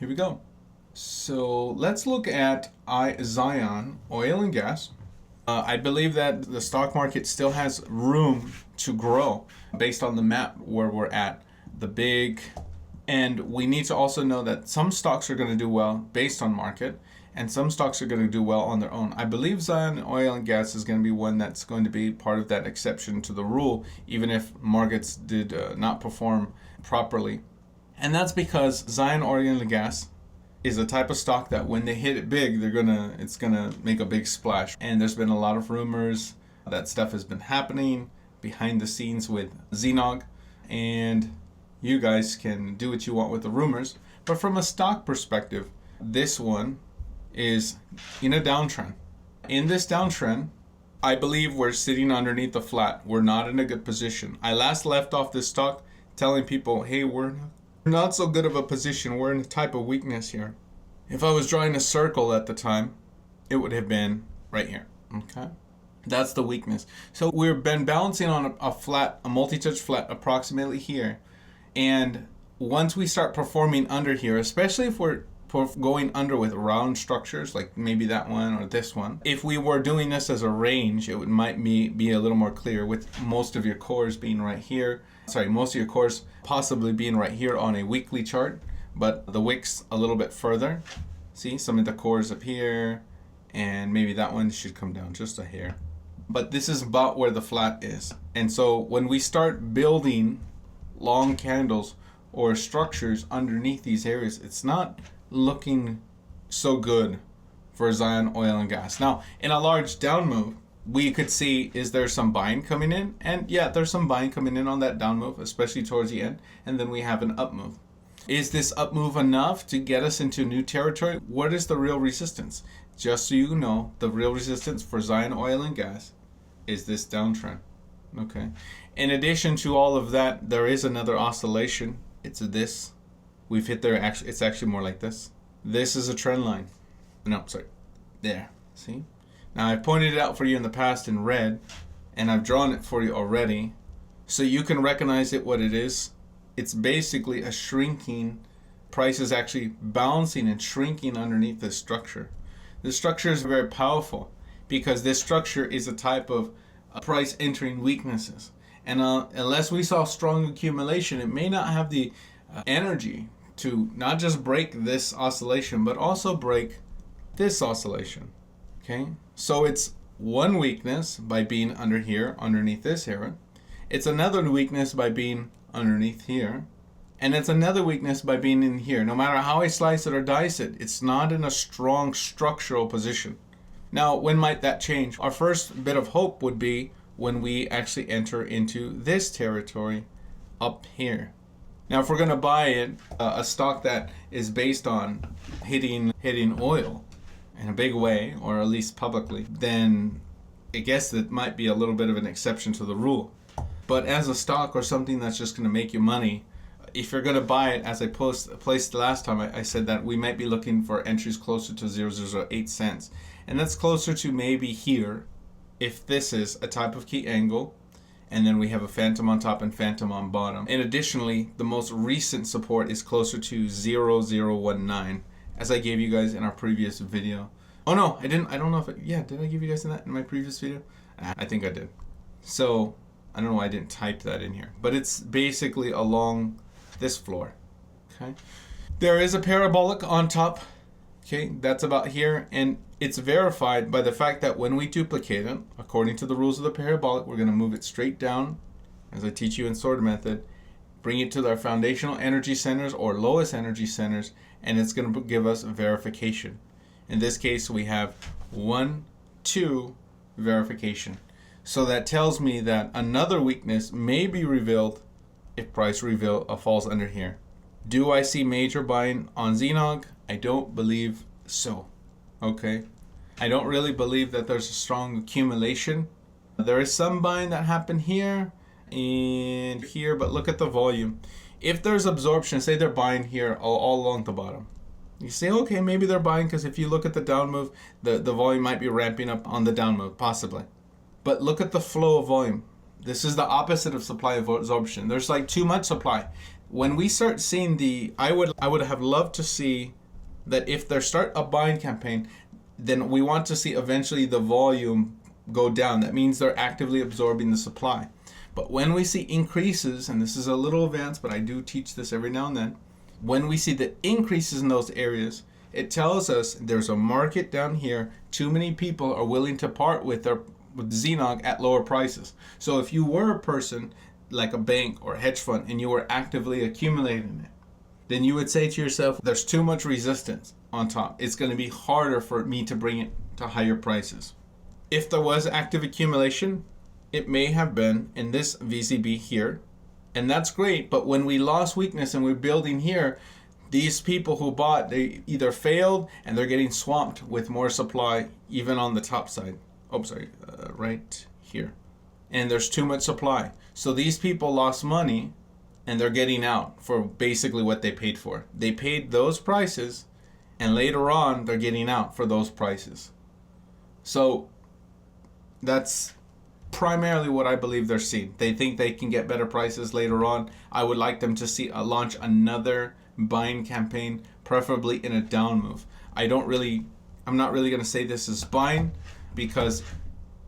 Here we go. So let's look at Zion Oil and Gas. I believe that the stock market still has room to grow based on the map where we're at, the big, and we need to also know that some stocks are going to do well based on market, and some stocks are going to do well on their own. I believe Zion Oil and Gas is going to be one that's going to be part of that exception to the rule, even if markets did not perform properly. And that's because Zion Oil and Gas is a type of stock that when they hit it big, it's gonna make a big splash. And there's been a lot of rumors that stuff has been happening behind the scenes with ZNOG, and you guys can do what you want with the rumors. But from a stock perspective, this one is in a downtrend. In this downtrend, I believe we're sitting underneath the flat. We're not in a good position. I last left off this stock telling people, hey, we're not so good of a position. We're in a type of weakness here. If I was drawing a circle at the time, it would have been right here. Okay, that's the weakness. So we've been balancing on a flat, a multi-touch flat approximately here. And once we start performing under here, especially if we're going under with round structures, like maybe that one or this one, if we were doing this as a range, it might be a little more clear, with most of your cores being right here. Most of your cores possibly being right here on a weekly chart, but the wicks a little bit further. See, some of the cores up here, and maybe that one should come down just a hair. But this is about where the flat is. And so when we start building long candles or structures underneath these areas, it's not looking so good for Zion Oil and Gas. Now, in a large down move, we could see, is there some buying coming in? And yeah, there's some buying coming in on that down move, especially towards the end. And then we have an up move. Is this up move enough to get us into new territory? What is the real resistance? Just so you know, the real resistance for Zion Oil and Gas is this downtrend. Okay. In addition to all of that, there is another oscillation. It's this. We've hit there. Actually, it's actually more like this. This is a trend line. No, sorry. There. See? Now, I've pointed it out for you in the past in red, and I've drawn it for you already, so you can recognize it what it is. It's basically a shrinking. Price is actually bouncing and shrinking underneath this structure. This structure is very powerful because this structure is a type of price entering weaknesses. And unless we saw strong accumulation, it may not have the energy to not just break this oscillation, but also break this oscillation. Okay, so it's one weakness by being under here, underneath this area. It's another weakness by being underneath here. And it's another weakness by being in here. No matter how I slice it or dice it, it's not in a strong structural position. Now, when might that change? Our first bit of hope would be when we actually enter into this territory up here. Now, if we're going to buy it, a stock that is based on hitting oil in a big way, or at least publicly, then I guess that might be a little bit of an exception to the rule. But as a stock or something that's just going to make you money, if you're going to buy it, as I placed last time, I said that we might be looking for entries closer to 0.008 cents. And that's closer to maybe here, if this is a type of key angle, and then we have a phantom on top and phantom on bottom. And additionally, the most recent support is closer to 0.019, as I gave you guys in our previous video. Oh no, I didn't. I don't know if did I give you guys that in my previous video? I think I did. So I don't know why I didn't type that in here, but it's basically along this floor. Okay, there is a parabolic on top. Okay, that's about here, and it's verified by the fact that when we duplicate it, according to the rules of the parabolic, we're going to move it straight down, as I teach you in sword method, bring it to our foundational energy centers or lowest energy centers, and it's going to give us verification. In this case, we have 1, 2 verification. So that tells me that another weakness may be revealed if price falls under here. Do I see major buying on ZNOG? I don't believe so. Okay. I don't really believe that there's a strong accumulation. There is some buying that happened here and here, but look at the volume. If there's absorption, say they're buying here all along the bottom. You say, okay, maybe they're buying because if you look at the down move, the volume might be ramping up on the down move, possibly. But look at the flow of volume. This is the opposite of supply absorption. There's like too much supply. when we start seeing I would have loved to see that if they start a buying campaign, then we want to see eventually the volume go down. That means they're actively absorbing the supply. But when we see increases, and this is a little advanced, but I do teach this every now and then, when we see the increases in those areas, it tells us there's a market down here. Too many people are willing to part with ZNOG at lower prices. So if you were a person like a bank or a hedge fund and you were actively accumulating it, then you would say to yourself, there's too much resistance on top. It's going to be harder for me to bring it to higher prices. If there was active accumulation, it may have been in this VCB here, and that's great. But when we lost weakness and we're building here, these people who bought, they either failed and they're getting swamped with more supply even on the top side. Oh, sorry, right here. And there's too much supply. So these people lost money and they're getting out for basically what they paid for. They paid those prices and later on they're getting out for those prices. So that's primarily what I believe they're seeing. They think they can get better prices later on. I would like them to see launch another buying campaign, preferably in a down move. I'm not really going to say this is buying because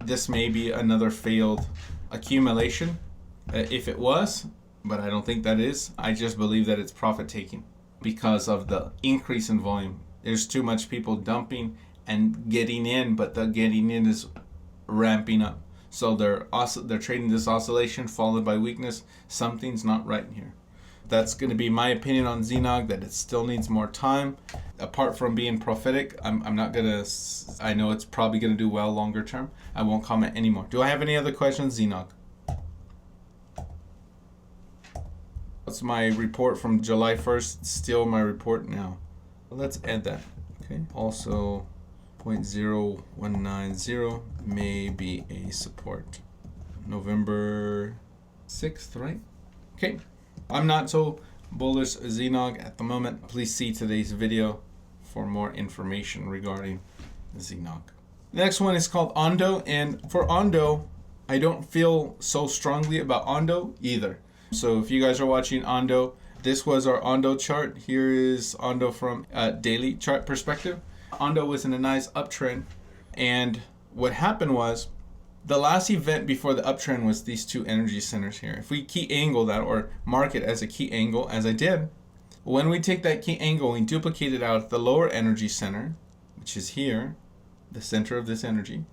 this may be another failed accumulation if it was, but I don't think that is. I just believe that it's profit taking because of the increase in volume. There's too much people dumping and getting in, but the getting in is ramping up. So they're trading this oscillation followed by weakness. Something's not right here. That's going to be my opinion on ZNOG, that it still needs more time. Apart from being prophetic, I'm not going to, I know it's probably going to do well longer term. I won't comment anymore. Do I have any other questions, ZNOG? That's my report from July 1st. It's still my report now. Let's add that. Okay. Also, 0.0190 may be a support. November 6th, right? Okay. I'm not so bullish ZNOG at the moment. Please see today's video for more information regarding ZNOG. The next one is called Ondo, and for Ondo, I don't feel so strongly about Ondo either. So if you guys are watching Ondo, this was our Ondo chart. Here is Ondo from a daily chart perspective. Ondo was in a nice uptrend, and what happened was the last event before the uptrend was these two energy centers here. If we key angle that or mark it as a key angle, as I did, when we take that key angle and duplicate it out at the lower energy center, which is here, the center of this energy,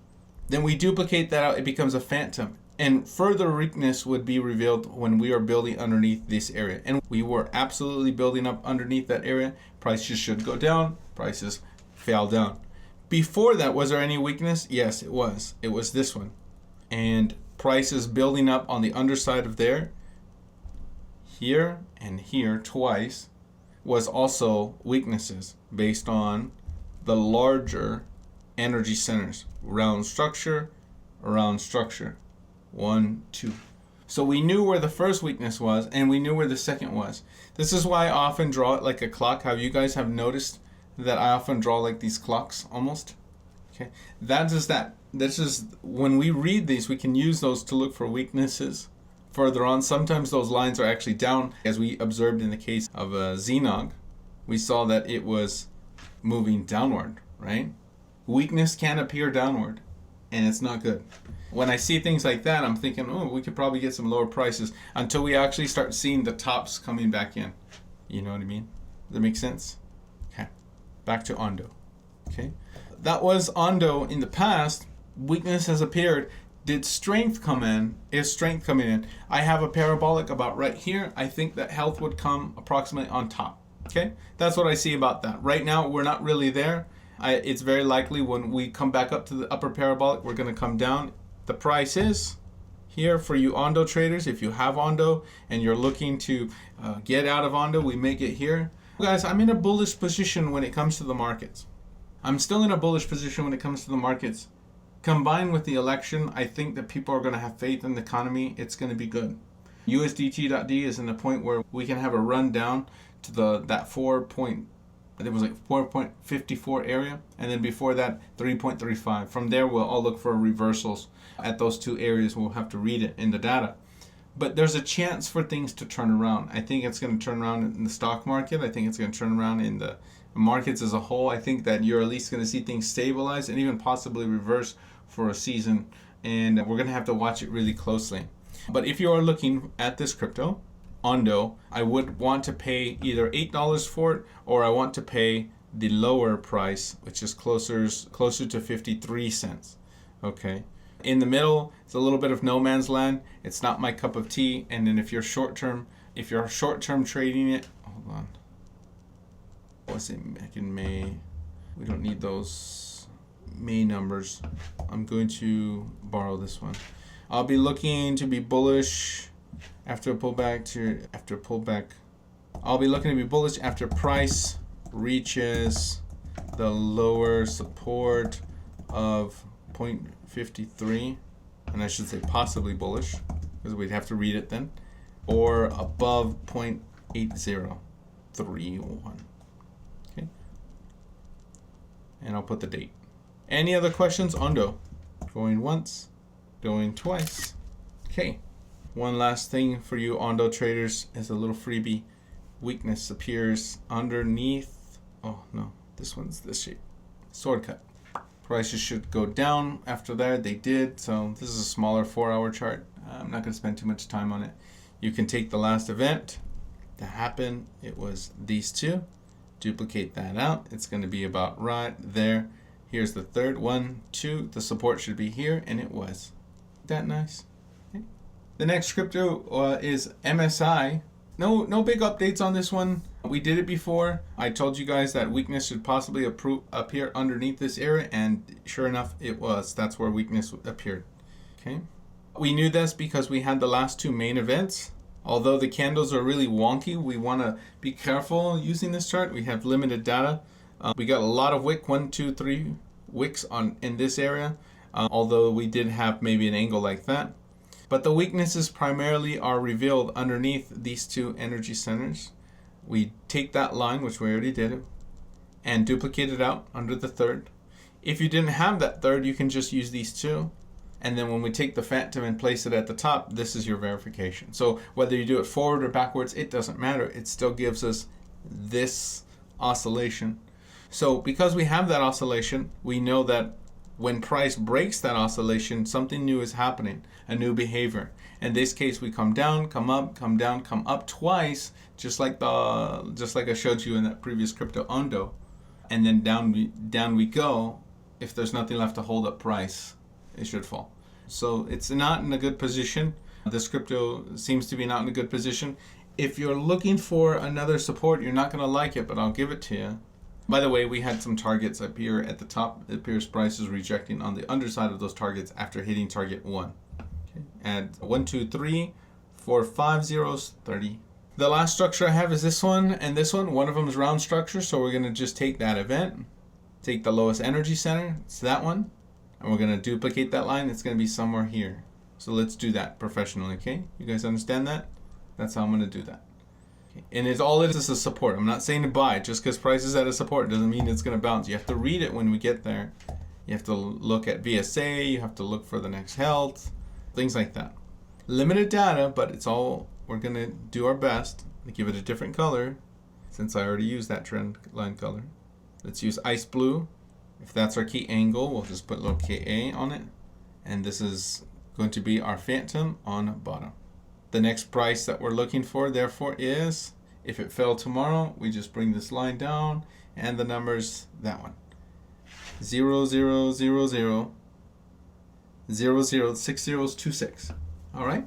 then we duplicate that out, it becomes a phantom. And further weakness would be revealed when we are building underneath this area. And we were absolutely building up underneath that area. Prices should go down, prices fell down. Before that, was there any weakness? Yes, it was. It was this one. And prices building up on the underside of there, here and here twice, was also weaknesses based on the larger energy centers. Round structure, 1, 2. So we knew where the first weakness was and we knew where the second was. This is why I often draw it like a clock. How you guys have noticed that I often draw like these clocks almost. Okay, that is that. This is when we read these, we can use those to look for weaknesses further on. Sometimes those lines are actually down, as we observed in the case of ZNOG. We saw that it was moving downward, right? Weakness can appear downward, and it's not good. When I see things like that, I'm thinking, oh, we could probably get some lower prices until we actually start seeing the tops coming back in. You know what I mean? Does that make sense? Okay, back to Ondo. Okay, that was Ondo in the past. Weakness has appeared. Did strength come in? Is strength coming in? I have a parabolic about right here. I think that health would come approximately on top. Okay, that's what I see about that. Right now, we're not really there. It's very likely when we come back up to the upper parabolic, we're going to come down. The price is here for you Ondo traders. If you have Ondo and you're looking to get out of Ondo, we make it here. Guys, I'm in a bullish position when it comes to the markets. I'm still in a bullish position when it comes to the markets. Combined with the election, I think that people are going to have faith in the economy. It's going to be good. USDT.D is in the point where we can have a run down to that 4.54 area, and then before that 3.35. From there, we'll all look for reversals at those two areas. We'll have to read it in the data. But there's a chance for things to turn around. I think it's going to turn around in the stock market. I think it's going to turn around in the markets as a whole. I think that you're at least going to see things stabilize and even possibly reverse for a season. And we're going to have to watch it really closely. But if you are looking at this crypto, Ondo, I would want to pay either $8 for it, or I want to pay the lower price, which is closer to 53 cents. Okay. In the middle, it's a little bit of no man's land. It's not my cup of tea. And then if you're short-term trading it, hold on. What's it back in May? We don't need those May numbers. I'm going to borrow this one. I'll be looking to be bullish after a pullback. I'll be looking to be bullish after price reaches the lower support of 0.53, and I should say possibly bullish because we'd have to read it then, or above 0.8031. Okay, and I'll put the date. Any other questions? Ondo, going once, going twice. Okay, one last thing for you Ondo traders is a little freebie. Weakness appears underneath. Oh no, this one's this shape. Sword cut. Prices should go down after that. They did. So this is a smaller 4-hour chart. I'm not going to spend too much time on it. You can take the last event that happened. It was these two. Duplicate that out. It's going to be about right there. Here's the third one, 2. The support should be here, and it was. Isn't that nice? Okay. The next crypto is MSI. No big updates on this one. We did it before. I told you guys that weakness should possibly appear underneath this area, and sure enough, it was. That's where weakness appeared. Okay. We knew this because we had the last 2 main events. Although the candles are really wonky, we want to be careful using this chart. We have limited data. We got a lot of wick, 1, 2, 3 wicks in this area. Although we did have maybe an angle like that. But the weaknesses primarily are revealed underneath these 2 energy centers. We take that line, which we already did, and duplicate it out under the third. If you didn't have that third, you can just use these 2. And then when we take the phantom and place it at the top, this is your verification. So whether you do it forward or backwards, it doesn't matter. It still gives us this oscillation. So because we have that oscillation, we know that when price breaks that oscillation, something new is happening, a new behavior. In this case, we come down, come up, come down, come up twice, just like I showed you in that previous crypto Ondo, and then down we go. If there's nothing left to hold up price, it should fall. So it's not in a good position. This crypto seems to be not in a good position. If you're looking for another support, you're not going to like it, but I'll give it to you. By the way, we had some targets up here at the top. It appears price is rejecting on the underside of those targets after hitting target 1. Okay. And 1, 2, 3, 4, 5 zeros, 30. The last structure I have is this one and this one. One of them is round structure, so we're going to just take that event, take the lowest energy center, it's that one, and we're going to duplicate that line. It's going to be somewhere here. So let's do that professionally, okay? You guys understand that? That's how I'm going to do that. And it's all it is a support. I'm not saying to buy. Just because price is at a support doesn't mean it's going to bounce. You have to read it when we get there. You have to look at VSA. You have to look for the next health. Things like that. Limited data, but it's all, we're going to do our best to give it a different color since I already used that trend line color. Let's use ice blue. If that's our key angle, we'll just put a little KA on it. And this is going to be our phantom on bottom. The next price that we're looking for, therefore, is, if it fell tomorrow, we just bring this line down, and the numbers, that one. 0, 0, 0, 0, 0, 0, 6 zeros, 2, 6. All right?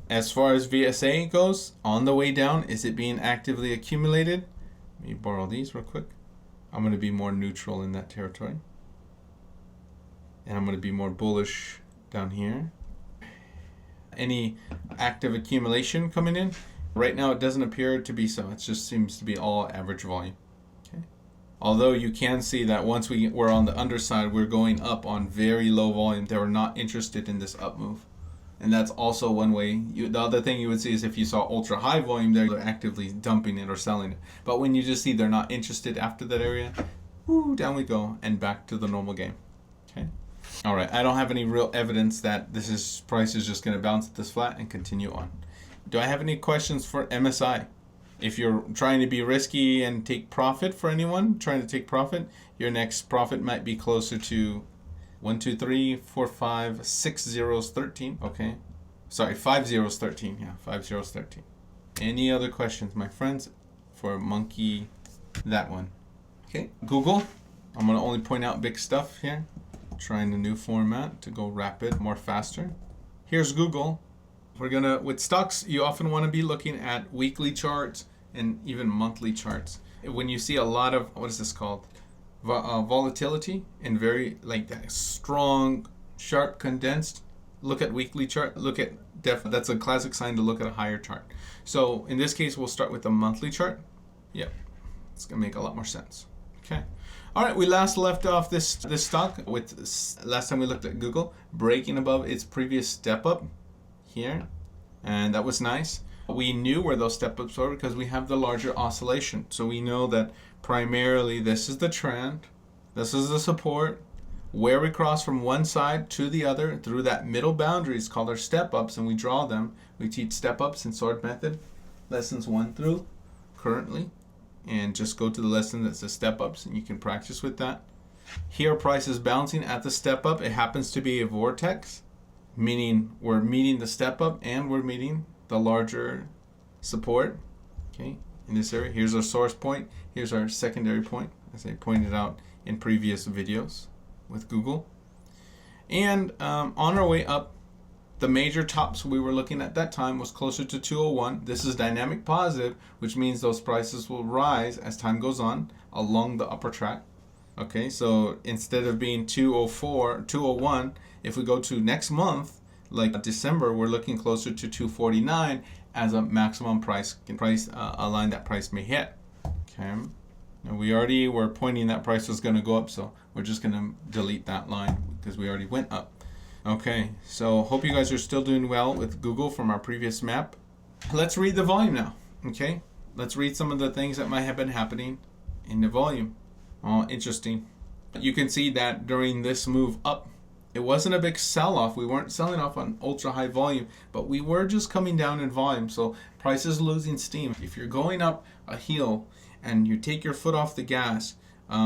As far as VSA goes, on the way down, is it being actively accumulated? Let me borrow these real quick. I'm going to be more neutral in that territory. And I'm going to be more bullish down here. Any active accumulation coming in? Right now it doesn't appear to be so. It just seems to be all average volume. Okay. Although you can see that once we're on the underside, we're going up on very low volume. They were not interested in this up move. And that's also one way. The other thing you would see is if you saw ultra high volume, they're actively dumping it or selling it. But when you just see they're not interested after that area, whoo, down we go and back to the normal game. Okay. All right, I don't have any real evidence that price is just going to bounce at this flat and continue on. Do I have any questions for MSI? If you're trying to be risky and take profit for anyone trying to take profit, your next profit might be closer to 1, 2, 3, 4, 5, 6 zeros, 13. Okay. Sorry, 5 zeros, 13. Yeah, 5 zeros, 13. Any other questions, my friends, for monkey that one? Okay, Google. I'm going to only point out big stuff here. Trying a new format to go rapid, more faster. Here's Google. We're going to, with stocks, you often want to be looking at weekly charts and even monthly charts. When you see a lot of, what is this called? Volatility and very like that strong, sharp, condensed, look at weekly chart, look at that's a classic sign to look at a higher chart. So in this case, we'll start with the monthly chart. Yep, it's going to make a lot more sense. Okay. All right, we last left off this stock with last time we looked at Google breaking above its previous step up here, and that was nice. We knew where those step ups were because we have the larger oscillation. So we know that primarily this is the trend, this is the support, where we cross from one side to the other through that middle boundary is called our step ups, and we draw them. We teach step ups in sword method, lessons 1 through currently, and just go to the lesson that says step ups and you can practice with that. Here price is bouncing at the step up. It happens to be a vortex, meaning we're meeting the step up and we're meeting the larger support. Okay, in this area, here's our source point, here's our secondary point, as I pointed out in previous videos with Google. And on our way up, the major tops we were looking at that time was closer to 201. This is dynamic positive, which means those prices will rise as time goes on along the upper track. Okay, so instead of being 204, 201, if we go to next month, like December, we're looking closer to 249 as a maximum price a line that price may hit. Okay, and we already were pointing that price was going to go up, so we're just going to delete that line because we already went up. Okay, so hope you guys are still doing well with Google from our previous map. Let's read the volume now. Okay, let's read some of the things that might have been happening in the volume. Oh, interesting. You can see that during this move up, it wasn't a big sell-off. We weren't selling off on ultra high volume, but we were just coming down in volume. So price is losing steam. If you're going up a hill and you take your foot off the gas,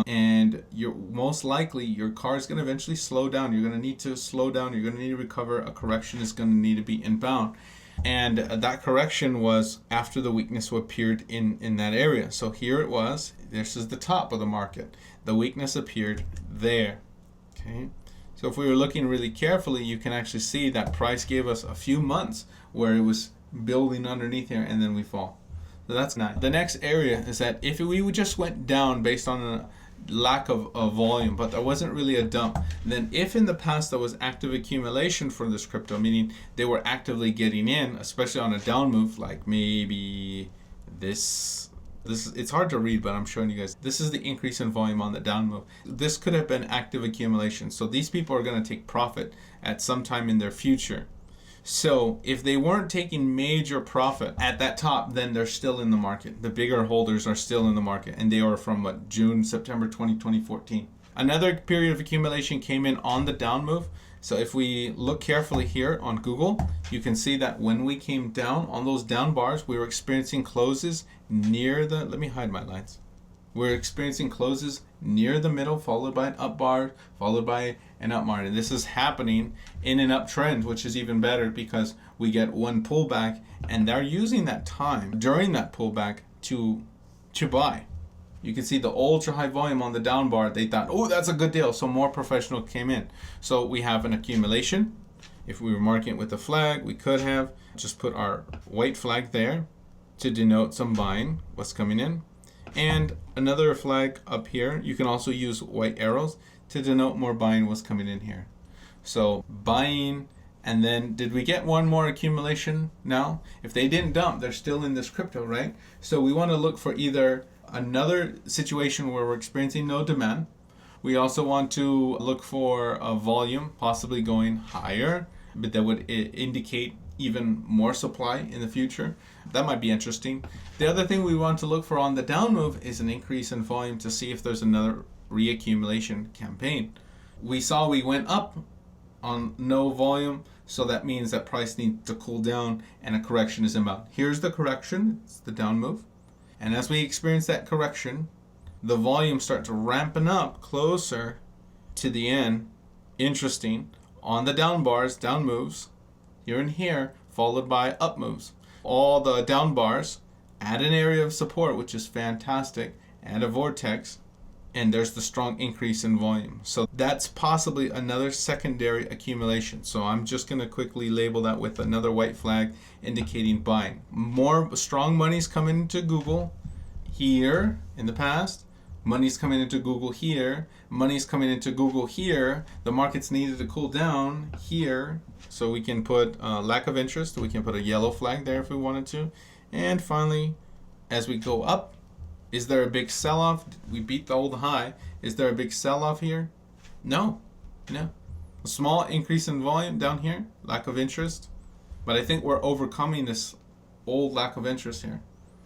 and you're most likely your car is going to eventually slow down. You're going to need to slow down. You're going to need to recover. A correction is going to need to be inbound. And that correction was after the weakness appeared in that area. So here it was. This is the top of the market. The weakness appeared there. Okay. So if we were looking really carefully, you can actually see that price gave us a few months where it was building underneath here and then we fall. So that's nice. The next area is that if we just went down based on a lack of volume, but there wasn't really a dump, then if in the past there was active accumulation for this crypto, meaning they were actively getting in, especially on a down move, like maybe this it's hard to read, but I'm showing you guys. This is the increase in volume on the down move. This could have been active accumulation. So these people are going to take profit at some time in their future. So if they weren't taking major profit at that top, then they're still in the market. The bigger holders are still in the market, and they are from what, June, September 2014. Another period of accumulation came in on the down move. So if we look carefully here on Google, you can see that when we came down on those down bars, we were experiencing closes near the, let me hide my lines. We're experiencing closes near the middle, followed by an up bar, followed by an up bar. And this is happening in an uptrend, which is even better because we get one pullback, and they're using that time during that pullback to buy. You can see the ultra high volume on the down bar. They thought, oh, that's a good deal. So more professional came in. So we have an accumulation. If we were marking it with a flag, we could have just put our white flag there to denote some buying, what's coming in. And another flag up here. You can also use white arrows to denote more buying was coming in here. So buying, and then did we get one more accumulation now? If they didn't dump, they're still in this crypto, right? So we want to look for either another situation where we're experiencing no demand. We also want to look for a volume possibly going higher, but that would indicate even more supply in the future. That might be interesting. The other thing we want to look for on the down move is an increase in volume to see if there's another reaccumulation campaign. We saw we went up on no volume, so that means that price needs to cool down and a correction is inbound. Here's the correction, it's the down move. And as we experience that correction, the volume starts ramping up closer to the end. Interesting. On the down bars, down moves, here and here, followed by up moves. All the down bars at an area of support, which is fantastic, and a vortex, and there's the strong increase in volume. So that's possibly another secondary accumulation. So I'm just going to quickly label that with another white flag indicating buying. More strong money's coming into Google here in the past. Money's coming into Google here. Money's coming into Google here. The market's needed to cool down here. So we can put lack of interest. We can put a yellow flag there if we wanted to. And finally, as we go up, is there a big sell-off? We beat the old high. Is there a big sell-off here? No. A small increase in volume down here. Lack of interest. But I think we're overcoming this old lack of interest here.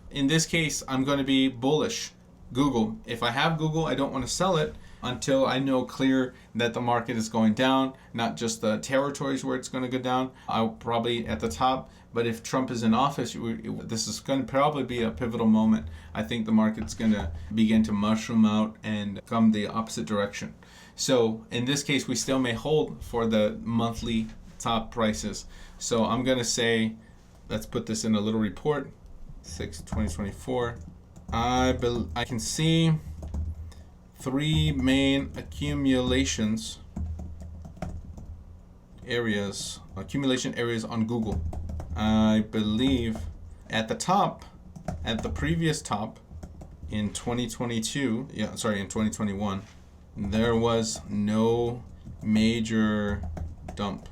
In this case, I'm going to be bullish. Google. If I have Google, I don't want to sell it until I know clear that the market is going down, not just the territories where it's going to go down. I'll probably at the top, but if Trump is in office, this is going to probably be a pivotal moment. I think the market's going to begin to mushroom out and come the opposite direction. So in this case, we still may hold for the monthly top prices. So I'm going to say, let's put this in a little report, 6/2024. I can see three main accumulation areas on Google. I believe at the top, at the previous top in 2021, there was no major dump.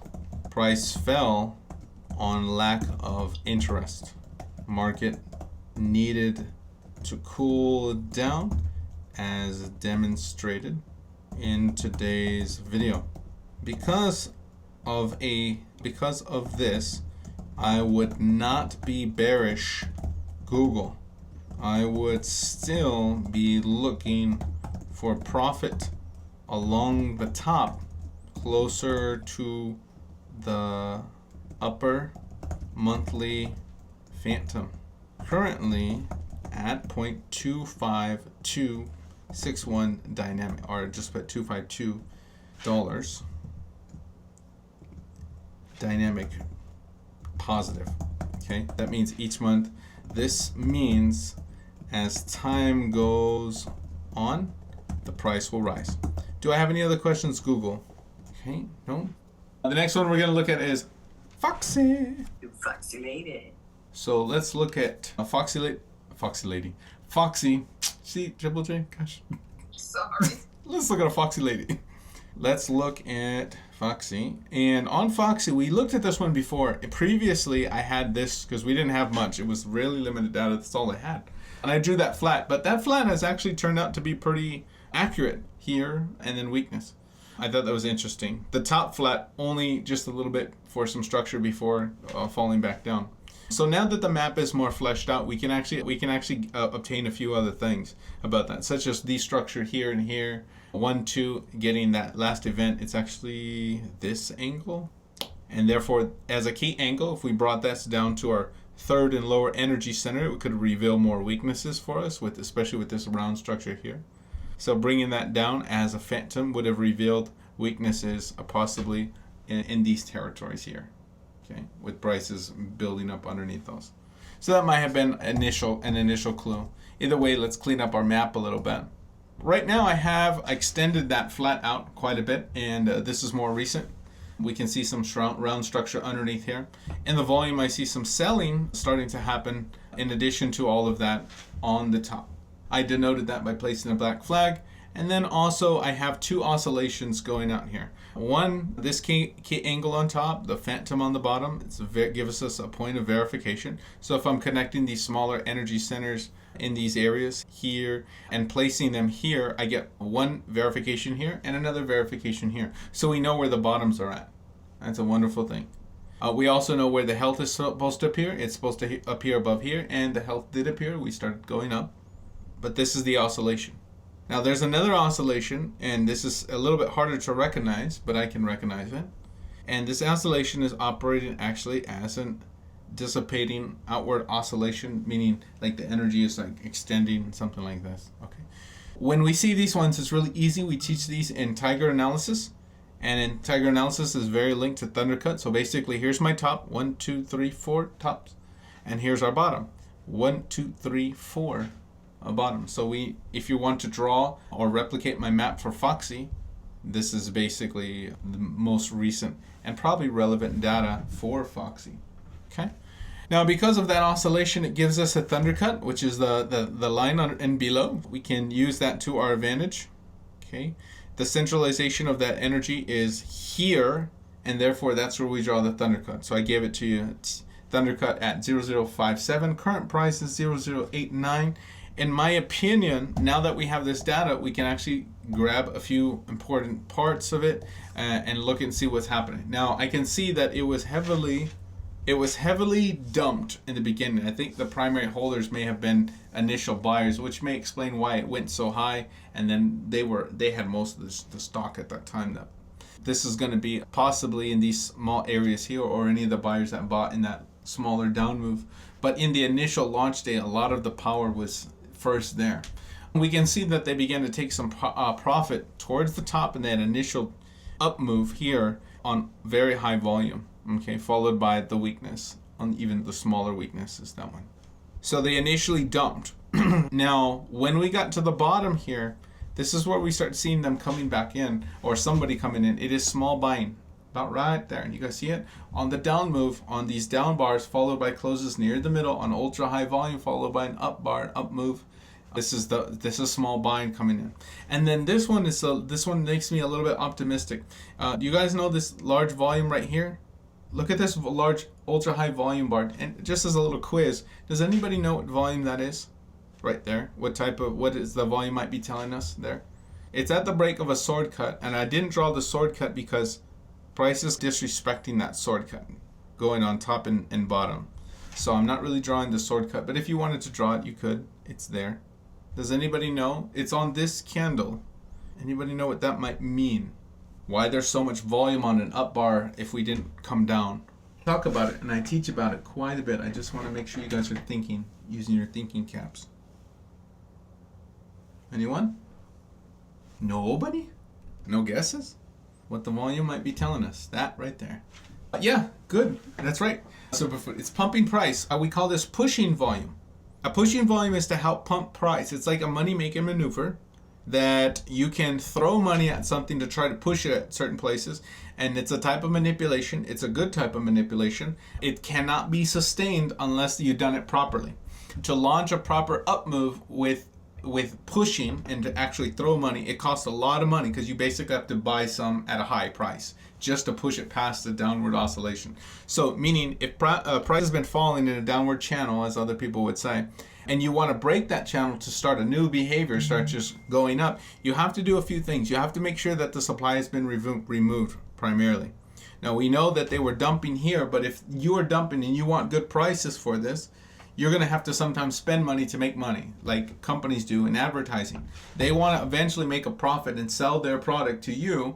Price fell on lack of interest. Market needed to cool down as demonstrated in today's video. Because of this, I would not be bearish Google. I would still be looking for profit along the top, closer to the upper monthly phantom. Currently at 0.25261 dynamic, or just put $252 dynamic positive. Okay, that means each month. This means as time goes on, the price will rise. Do I have any other questions, Google? Okay, no. The next one we're going to look at is Foxy. Foxy lady. So let's look at Foxy lady. Foxy. See, Triple J? Gosh. Sorry. Let's look at a Foxy lady. Let's look at Foxy. And on Foxy, we looked at this one before. Previously, I had this because we didn't have much. It was really limited data. That's all I had. And I drew that flat. But that flat has actually turned out to be pretty accurate here, and then weakness. I thought that was interesting. The top flat only just a little bit for some structure before falling back down. So now that the map is more fleshed out, we can actually obtain a few other things about that, such as the structure here and here. 1, 2, getting that last event, it's actually this angle. And therefore, as a key angle, if we brought this down to our third and lower energy center, it could reveal more weaknesses for us, especially with this round structure here. So bringing that down as a phantom would have revealed weaknesses possibly in these territories here. Okay, with prices building up underneath those. So that might have been an initial clue. Either way, let's clean up our map a little bit. Right now I have extended that flat out quite a bit, and this is more recent. We can see some round structure underneath here. In the volume, I see some selling starting to happen in addition to all of that on the top. I denoted that by placing a black flag. And then also I have two oscillations going out here. One, this key angle on top, the phantom on the bottom, gives us a point of verification. So if I'm connecting these smaller energy centers in these areas here and placing them here, I get one verification here and another verification here. So we know where the bottoms are at. That's a wonderful thing. We also know where the health is supposed to appear. It's supposed to appear above here, and the health did appear. We started going up. But this is the oscillation. Now there's another oscillation, and this is a little bit harder to recognize, but I can recognize it. And this oscillation is operating actually as an dissipating outward oscillation, meaning like the energy is like extending, something like this. Okay. When we see these ones, it's really easy. We teach these in Tiger analysis. And in Tiger analysis is very linked to Thundercut. So basically, here's my top, 1, 2, 3, 4 tops. And here's our bottom, 1, 2, 3, 4 bottom. So if you want to draw or replicate my map for FOXY, this is basically the most recent and probably relevant data for FOXY. Okay. Now, because of that oscillation, it gives us a Thundercut, which is the line on and below. We can use that to our advantage. Okay. The centralization of that energy is here, and therefore that's where we draw the Thundercut. So I gave it to you. It's Thundercut at 0057. Current price is 0089. In my opinion, now that we have this data, we can actually grab a few important parts of it and look and see what's happening. Now, I can see that it was heavily dumped in the beginning. I think the primary holders may have been initial buyers, which may explain why it went so high, and then they had most of the stock at that time. That this is going to be possibly in these small areas here, or any of the buyers that bought in that smaller down move. But in the initial launch day, a lot of the power was first there. We can see that they began to take some profit towards the top in that initial up move here on very high volume. Okay, followed by the weakness on even the smaller weakness is that one. So they initially dumped. Now, when we got to the bottom here, this is where we start seeing them coming back in, or somebody coming in. It is small buying, about right there. And you guys see it on the down move, on these down bars, followed by closes near the middle on ultra high volume, followed by an up bar, up move. This is small buying coming in, and then this one makes me a little bit optimistic. You guys know this large volume right here? Look at this large ultra high volume bar. And just as a little quiz, does anybody know what volume that is? Right there. What is the volume might be telling us there? It's at the break of a sword cut, and I didn't draw the sword cut because price is disrespecting that sword cut, going on top and bottom. So I'm not really drawing the sword cut, but if you wanted to draw it, you could. It's there. Does anybody know? It's on this candle. Anybody know what that might mean? Why there's so much volume on an up bar if we didn't come down? Talk about it, and I teach about it quite a bit. I just want to make sure you guys are thinking, using your thinking caps. Anyone? Nobody? No guesses? What the volume might be telling us? That right there. Yeah, good. That's right. So it's pumping price. We call this pushing volume. A pushing volume is to help pump price. It's like a money-making maneuver that you can throw money at something to try to push it at certain places, and it's a type of manipulation. It's a good type of manipulation. It cannot be sustained unless you've done it properly. To launch a proper up move with pushing and to actually throw money, it costs a lot of money because you basically have to buy some at a high price just to push it past the downward oscillation. So meaning if price has been falling in a downward channel, as other people would say, and you want to break that channel to start a new behavior, start just going up, you have to do a few things. You have to make sure that the supply has been removed primarily. Now we know that they were dumping here, but if you are dumping and you want good prices for this, you're going to have to sometimes spend money to make money, like companies do in advertising. They want to eventually make a profit and sell their product to you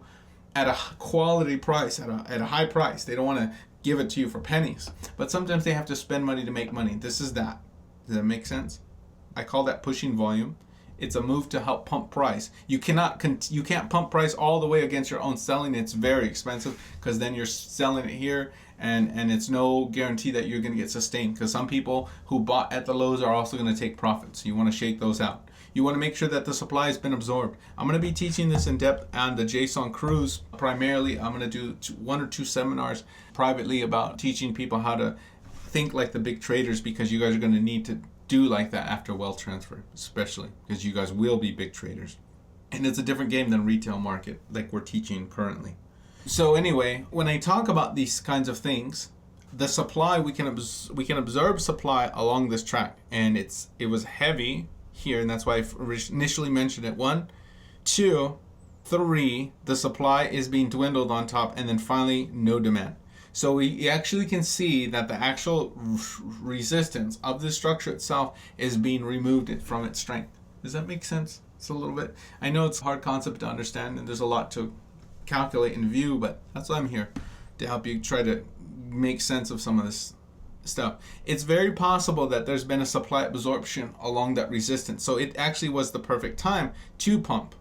at a quality price, at a high price. They don't want to give it to you for pennies. But sometimes they have to spend money to make money. This is that. Does that make sense? I call that pushing volume. It's a move to help pump price. You can't pump price all the way against your own selling. It's very expensive because then you're selling it here, and it's no guarantee that you're going to get sustained, because some people who bought at the lows are also going to take profits. You want to shake those out. You want to make sure that the supply has been absorbed. I'm going to be teaching this in depth on the JSON cruise. Primarily, I'm going to do 1 or 2 seminars privately about teaching people how to think like the big traders, because you guys are going to need to do like that after wealth transfer, especially because you guys will be big traders. And it's a different game than retail market like we're teaching currently. So anyway, when I talk about these kinds of things, the supply, we can observe supply along this track, and it was heavy here, and that's why I initially mentioned it. 1, 2, 3, the supply is being dwindled on top, and then finally no demand. So we actually can see that the actual resistance of the structure itself is being removed from its strength. Does that make sense? It's a little bit, I know it's a hard concept to understand, and there's a lot to calculate and view, but that's why I'm here. to help you try to make sense of some of this stuff. It's very possible that there's been a supply absorption along that resistance. So it actually was the perfect time to pump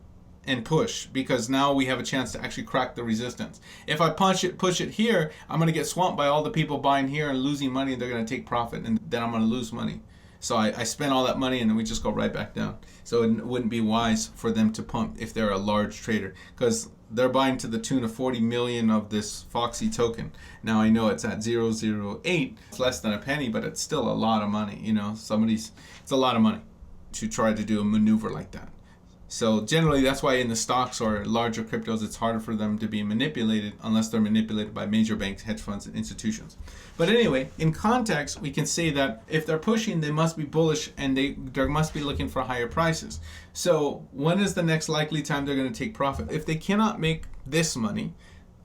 and push, because now we have a chance to actually crack the resistance. If I push it here, I'm going to get swamped by all the people buying here and losing money. They're going to take profit, and then I'm going to lose money. So I spend all that money and then we just go right back down. So it wouldn't be wise for them to pump if they're a large trader, because they're buying to the tune of 40 million of this FOXY token. Now I know it's at 0.008. It's less than a penny, but it's still a lot of money. You know, it's a lot of money to try to do a maneuver like that. So generally, that's why in the stocks or larger cryptos, it's harder for them to be manipulated unless they're manipulated by major banks, hedge funds, and institutions. But anyway, in context, we can say that if they're pushing, they must be bullish, and they must be looking for higher prices. So when is the next likely time they're going to take profit? If they cannot make this money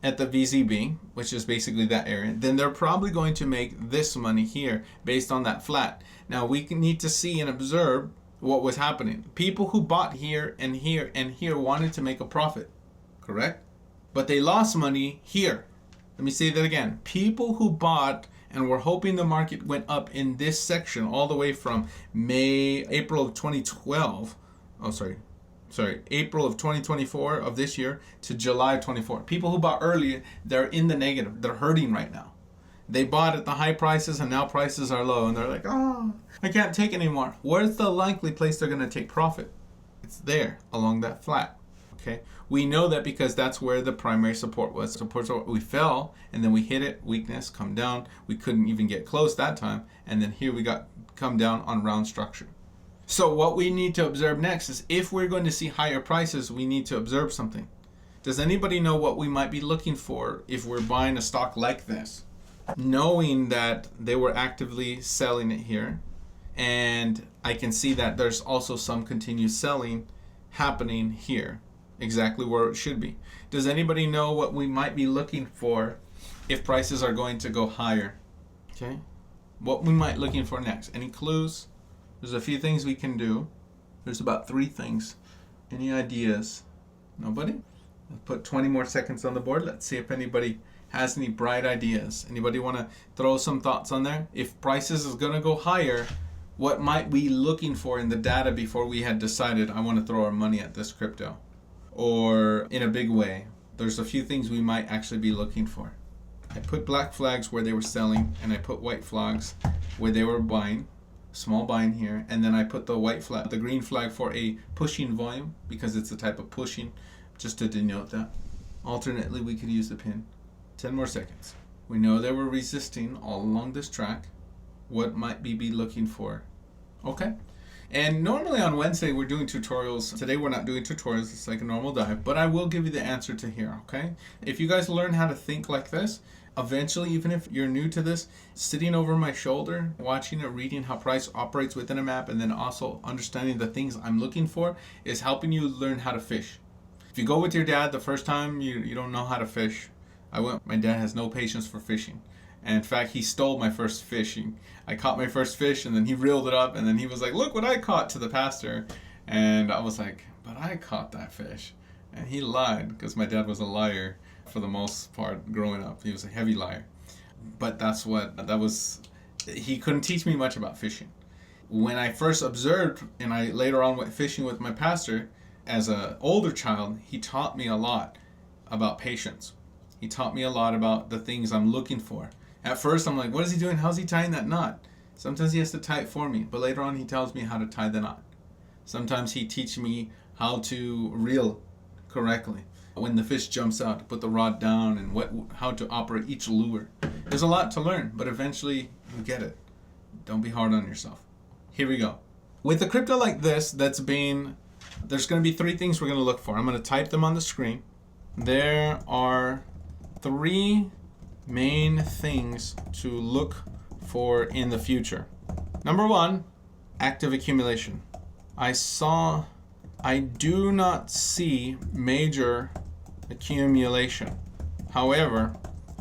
at the VZB, which is basically that area, then they're probably going to make this money here based on that flat. Now we need to see and observe what was happening. People who bought here and here and here wanted to make a profit, correct? But they lost money here. Let me say that again. People who bought and were hoping the market went up in this section all the way from April of 2012, April of 2024 of this year to July of 24. People who bought early, they're in the negative. They're hurting right now. They bought at the high prices and now prices are low, and they're like, oh, I can't take anymore. Where's the likely place they're going to take profit? It's there along that flat. Okay, we know that because that's where the primary support was. We fell and then we hit it, weakness, come down. We couldn't even get close that time, and then here we come down on round structure. So what we need to observe next is, if we're going to see higher prices, we need to observe something. Does anybody know what we might be looking for if we're buying a stock like this? Knowing that they were actively selling it here, and I can see that there's also some continued selling happening here, exactly where it should be. Does anybody know what we might be looking for if prices are going to go higher? Okay, what we might looking for next? Any clues? There's a few things we can do. There's about 3 things. Any ideas? Nobody? I'll put 20 more seconds on the board. Let's see if anybody has any bright ideas. Anybody want to throw some thoughts on there? If prices is going to go higher, what might we looking for in the data before we had decided I want to throw our money at this crypto? Or in a big way, there's a few things we might actually be looking for. I put black flags where they were selling, and I put white flags where they were buying, small buying here, and then I put the green flag for a pushing volume, because it's a type of pushing, just to denote that. Alternately, we could use the pin. 10 more seconds. We know they were resisting all along this track. What might we be looking for? Okay. And normally on Wednesday we're doing tutorials. Today we're not doing tutorials. It's like a normal dive, but I will give you the answer to here, okay? If you guys learn how to think like this, eventually, even if you're new to this, sitting over my shoulder, watching or reading how price operates within a map, and then also understanding the things I'm looking for, is helping you learn how to fish. If you go with your dad the first time, you don't know how to fish. My dad has no patience for fishing. And in fact, he stole my first fishing. I caught my first fish, and then he reeled it up, and then he was like, look what I caught, to the pastor. And I was like, but I caught that fish. And he lied, because my dad was a liar for the most part growing up. He was a heavy liar. But he couldn't teach me much about fishing. When I first observed, and I later on went fishing with my pastor, as an older child, he taught me a lot about patience. He taught me a lot about the things I'm looking for. At first, I'm like, what is he doing? How's he tying that knot? Sometimes he has to tie it for me, but later on he tells me how to tie the knot. Sometimes he teaches me how to reel correctly. When the fish jumps out, to put the rod down, and how to operate each lure. There's a lot to learn, but eventually you get it. Don't be hard on yourself. Here we go. With a crypto like this, there's going to be 3 things we're going to look for. I'm going to type them on the screen. There are 3 main things to look for in the future. Number 1, active accumulation. I do not see major accumulation. However,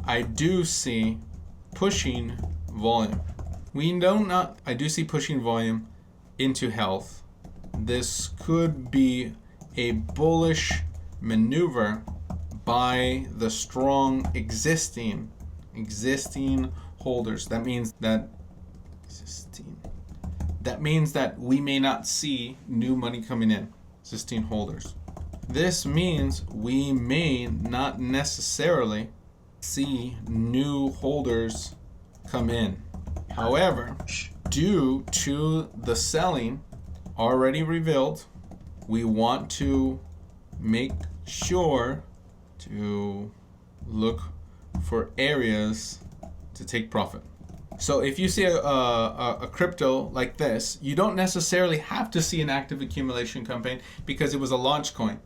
I do see pushing volume. I do see pushing volume into health. This could be a bullish maneuver, by the strong existing holders. That means that we may not see new money coming in. Existing holders. This means we may not necessarily see new holders come in. However, due to the selling already revealed, we want to make sure to look for areas to take profit. So if you see a crypto like this, you don't necessarily have to see an active accumulation campaign because it was a launch coin.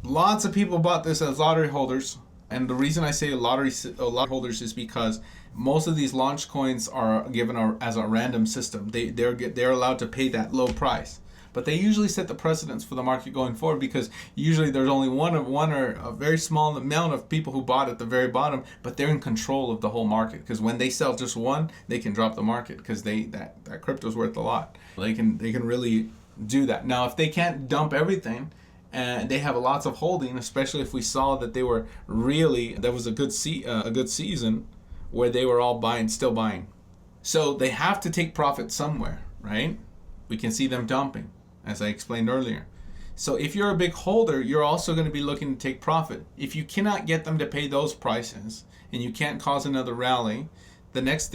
Lots of people bought this as lottery holders. And the reason I say lottery holders is because most of these launch coins are given as a random system. They're allowed to pay that low price. But they usually set the precedence for the market going forward because usually there's only one or a very small amount of people who bought at the very bottom, but they're in control of the whole market because when they sell just one, they can drop the market because that crypto's worth a lot. They can really do that. Now, if they can't dump everything and they have lots of holding, especially if we saw that they were really, that was a good season where they were all still buying. So they have to take profit somewhere, right? We can see them dumping, as I explained earlier. So if you're a big holder, you're also going to be looking to take profit. If you cannot get them to pay those prices and you can't cause another rally, the next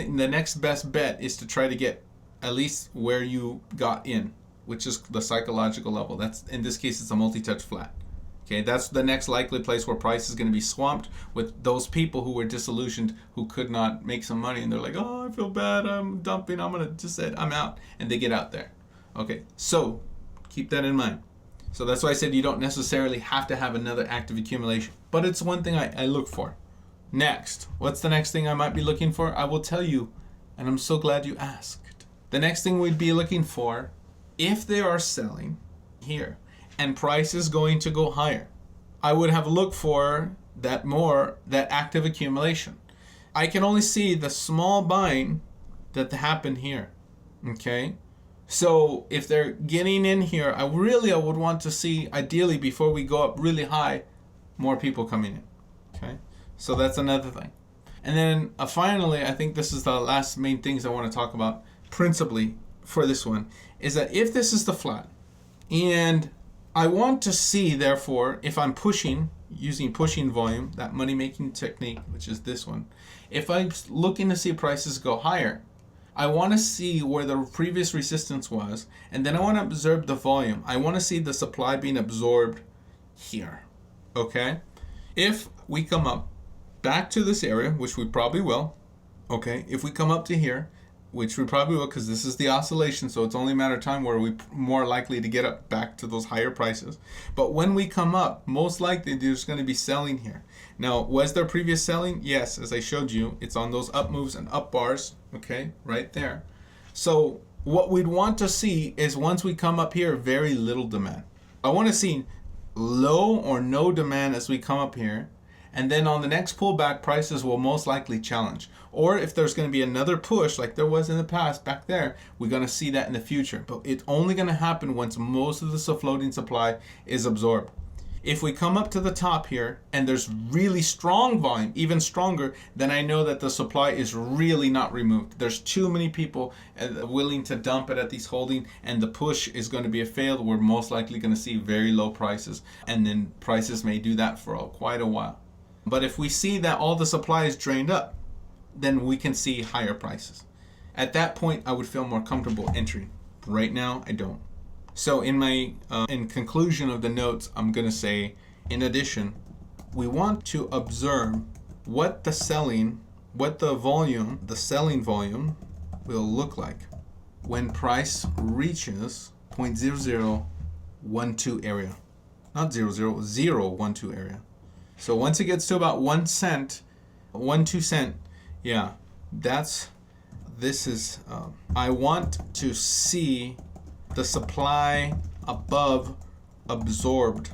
best bet is to try to get at least where you got in, which is the psychological level. That's, in this case, it's a multi-touch flat. Okay, that's the next likely place where price is going to be swamped with those people who were disillusioned, who could not make some money, and they're like, oh, I feel bad, I'm dumping, I'm going to just say I'm out, and they get out there. Okay, so keep that in mind. So that's why I said you don't necessarily have to have another active accumulation, but it's one thing I look for. Next, what's the next thing I might be looking for? I will tell you, and I'm so glad you asked. The next thing we'd be looking for, if they are selling here and price is going to go higher, I would have looked for that active accumulation. I can only see the small buying that happened here. Okay, so if they're getting in here, I would want to see, ideally before we go up really high, more people coming in. Okay, so that's another thing. And then finally, I think this is the last main things I want to talk about principally for this one, is that if this is the flat and I want to see, therefore, if I'm using pushing volume, that money making technique, which is this one, if I'm looking to see prices go higher, I want to see where the previous resistance was, and then I want to observe the volume. I want to see the supply being absorbed here. Okay? If we come up back to this area, which we probably will, okay, if we come up to here, which we probably will because this is the oscillation, so it's only a matter of time where we're more likely to get up back to those higher prices. But when we come up, most likely there's going to be selling here. Now, was there previous selling? Yes, as I showed you, it's on those up moves and up bars, okay, right there. So what we'd want to see is once we come up here, very little demand. I want to see low or no demand as we come up here. And then on the next pullback, prices will most likely challenge. Or if there's going to be another push like there was in the past back there, we're going to see that in the future. But it's only going to happen once most of the floating supply is absorbed. If we come up to the top here and there's really strong volume, even stronger, then I know that the supply is really not removed. There's too many people willing to dump it at these holding, and the push is going to be a fail. We're most likely going to see very low prices, and then prices may do that for quite a while. But if we see that all the supply is drained up, then we can see higher prices. At that point, I would feel more comfortable entering. Right now, I don't. So in conclusion of the notes, I'm going to say, in addition, we want to observe what the selling volume will look like when price reaches 0.0012 area. Not 0.012 area. So once it gets to about 1 cent, 2 cent, yeah, I want to see the supply above absorbed.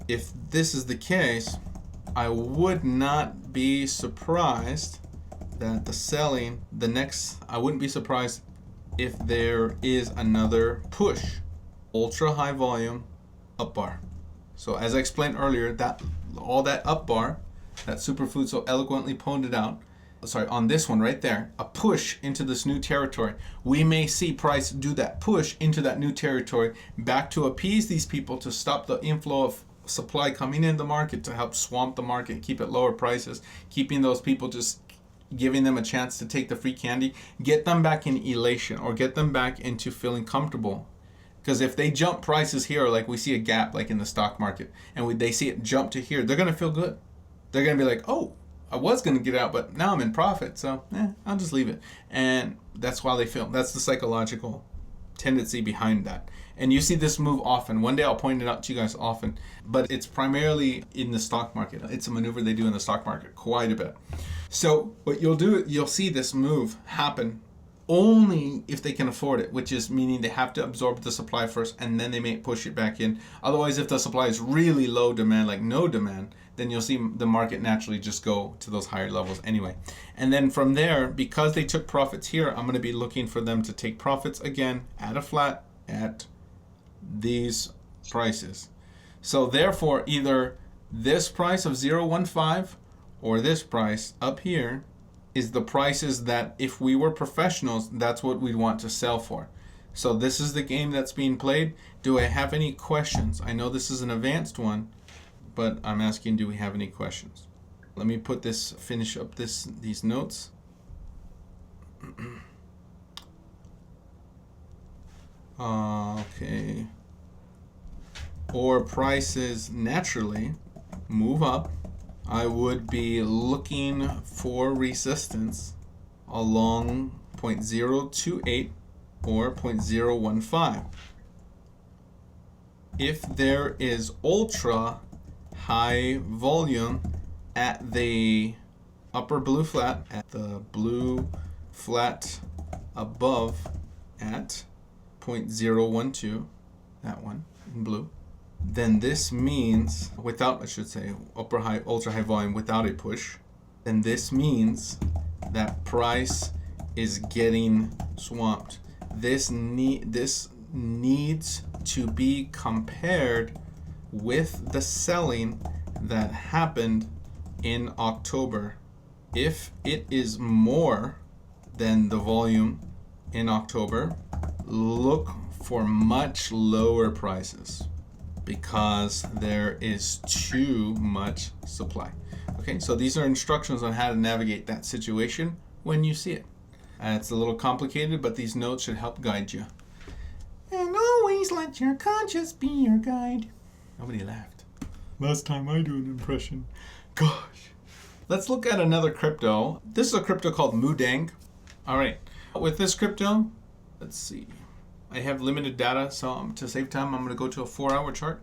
If this is the case, I would not be surprised that the selling, I wouldn't be surprised if there is another push, ultra high volume, up bar. So as I explained earlier, that all that up bar, that Superfood so eloquently pointed out, sorry, on this one right there, a push into this new territory. We may see price do that push into that new territory back to appease these people, to stop the inflow of supply coming in the market, to help swamp the market, keep it lower prices, keeping those people, just giving them a chance to take the free candy, get them back in elation, or get them back into feeling comfortable. Because if they jump prices here, like we see a gap like in the stock market, and they see it jump to here, they're going to feel good. They're going to be like, oh, I was going to get out, but now I'm in profit, so I'll just leave it. And that's why they feel. That's the psychological tendency behind that. And you see this move often. One day I'll point it out to you guys often, but it's primarily in the stock market. It's a maneuver they do in the stock market quite a bit. So what you'll do, you'll see this move happen only if they can afford it, which is meaning they have to absorb the supply first, and then they may push it back in. Otherwise, if the supply is really low demand, like no demand, then you'll see the market naturally just go to those higher levels anyway. And then from there, because they took profits here, I'm going to be looking for them to take profits again at a flat at these prices. So therefore, either this price of 0.15 or this price up here is the prices that, if we were professionals, that's what we'd want to sell for. So this is the game that's being played. Do I have any questions? I know this is an advanced one, but I'm asking, do we have any questions? Let me put this, finish up these notes. Okay. Or prices naturally move up. I would be looking for resistance along 0.028 or 0.015. If there is ultra high volume at the upper blue flat, at the blue flat above at 0.012, that one in blue, then this means, without, I should say, ultra high volume without a push, then this means that price is getting swamped. This needs to be compared with the selling that happened in October. If it is more than the volume in October, look for much lower prices, because there is too much supply. Okay, so these are instructions on how to navigate that situation when you see it. It's a little complicated, but these notes should help guide you. And always let your conscience be your guide. Nobody laughed. Last time I do an impression. Gosh. Let's look at another crypto. This is a crypto called Moodeng. All right, with this crypto, let's see. I have limited data, so to save time, I'm going to go to a 4-hour chart.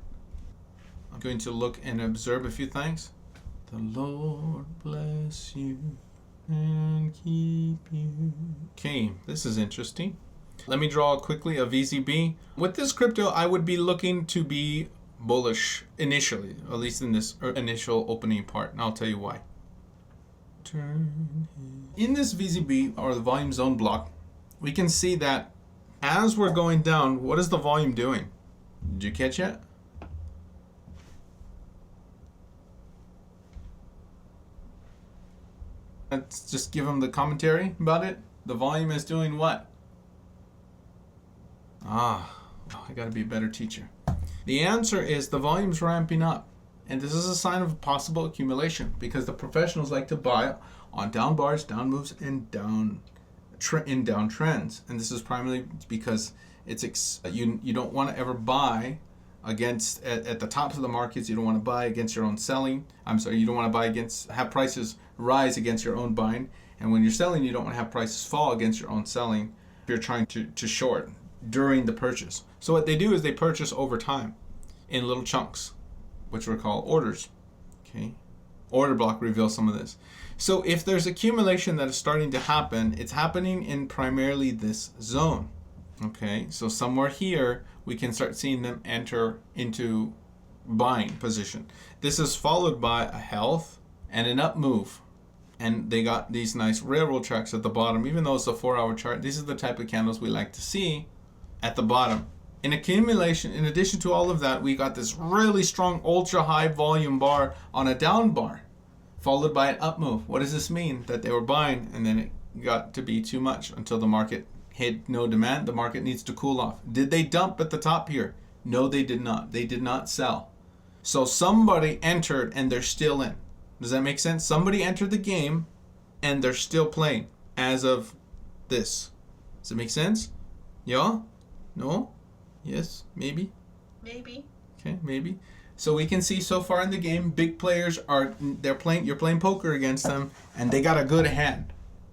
I'm going to look and observe a few things. The Lord bless you and keep you. Okay, this is interesting. Let me draw quickly a VZB. With this crypto, I would be looking to be bullish initially, at least in this initial opening part, and I'll tell you why. In this VZB, or the volume zone block, we can see that as we're going down, what is the volume doing? Did you catch it? Let's just give them the commentary about it. The volume is doing what? I gotta be a better teacher. The answer is the volume's ramping up. And this is a sign of possible accumulation, because the professionals like to buy on down bars, down moves, and down trends. And this is primarily because it's you don't want to ever buy against at the tops of the markets. You don't want to buy against your own selling. You don't want to buy against, have prices rise against your own buying. And when you're selling, you don't want to have prices fall against your own selling if you're trying to short during the purchase. So what they do is they purchase over time in little chunks, which we call orders. Okay, order block reveals some of this. So if there's accumulation that is starting to happen, it's happening in primarily this zone. Okay, so somewhere here we can start seeing them enter into buying position. This is followed by a health and an up move, and they got these nice railroad tracks at the bottom. Even though it's a 4-hour chart, these are the type of candles we like to see at the bottom. In accumulation, in addition to all of that, we got this really strong ultra high volume bar on a down bar, followed by an up move. What does this mean? That they were buying and then it got to be too much until the market hit no demand. The market needs to cool off. Did they dump at the top here? No, they did not. They did not sell. So somebody entered and they're still in. Does that make sense? Somebody entered the game and they're still playing as of this. Does it make sense? Yeah? No? Yes? Maybe? Maybe. Okay, maybe. So we can see so far in the game, big players you're playing poker against them, and they got a good hand.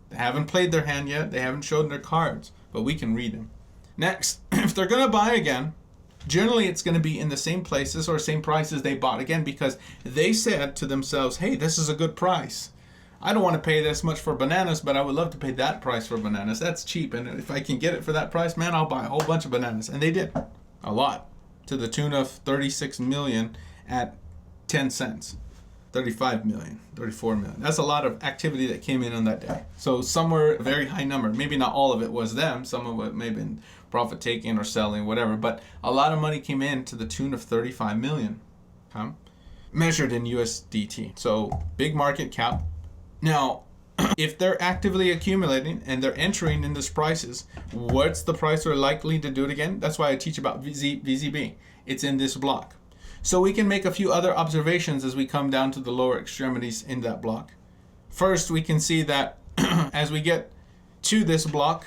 They haven't played their hand yet, they haven't shown their cards, but we can read them. Next, if they're gonna buy again, generally it's gonna be in the same places or same prices they bought again, because they said to themselves, hey, this is a good price. I don't want to pay this much for bananas, but I would love to pay that price for bananas. That's cheap, and if I can get it for that price, man, I'll buy a whole bunch of bananas. And they did. A lot. To the tune of 36 million at 10 cents. 35 million, 34 million. That's a lot of activity that came in on that day. So somewhere a very high number. Maybe not all of it was them. Some of it may have been profit taking or selling, whatever. But a lot of money came in to the tune of 35 million. Okay? Measured in USDT. So big market cap. Now, if they're actively accumulating and they're entering in these prices, what's the price they're likely to do it again? That's why I teach about VZB. It's in this block. So we can make a few other observations as we come down to the lower extremities in that block. First, we can see that as we get to this block,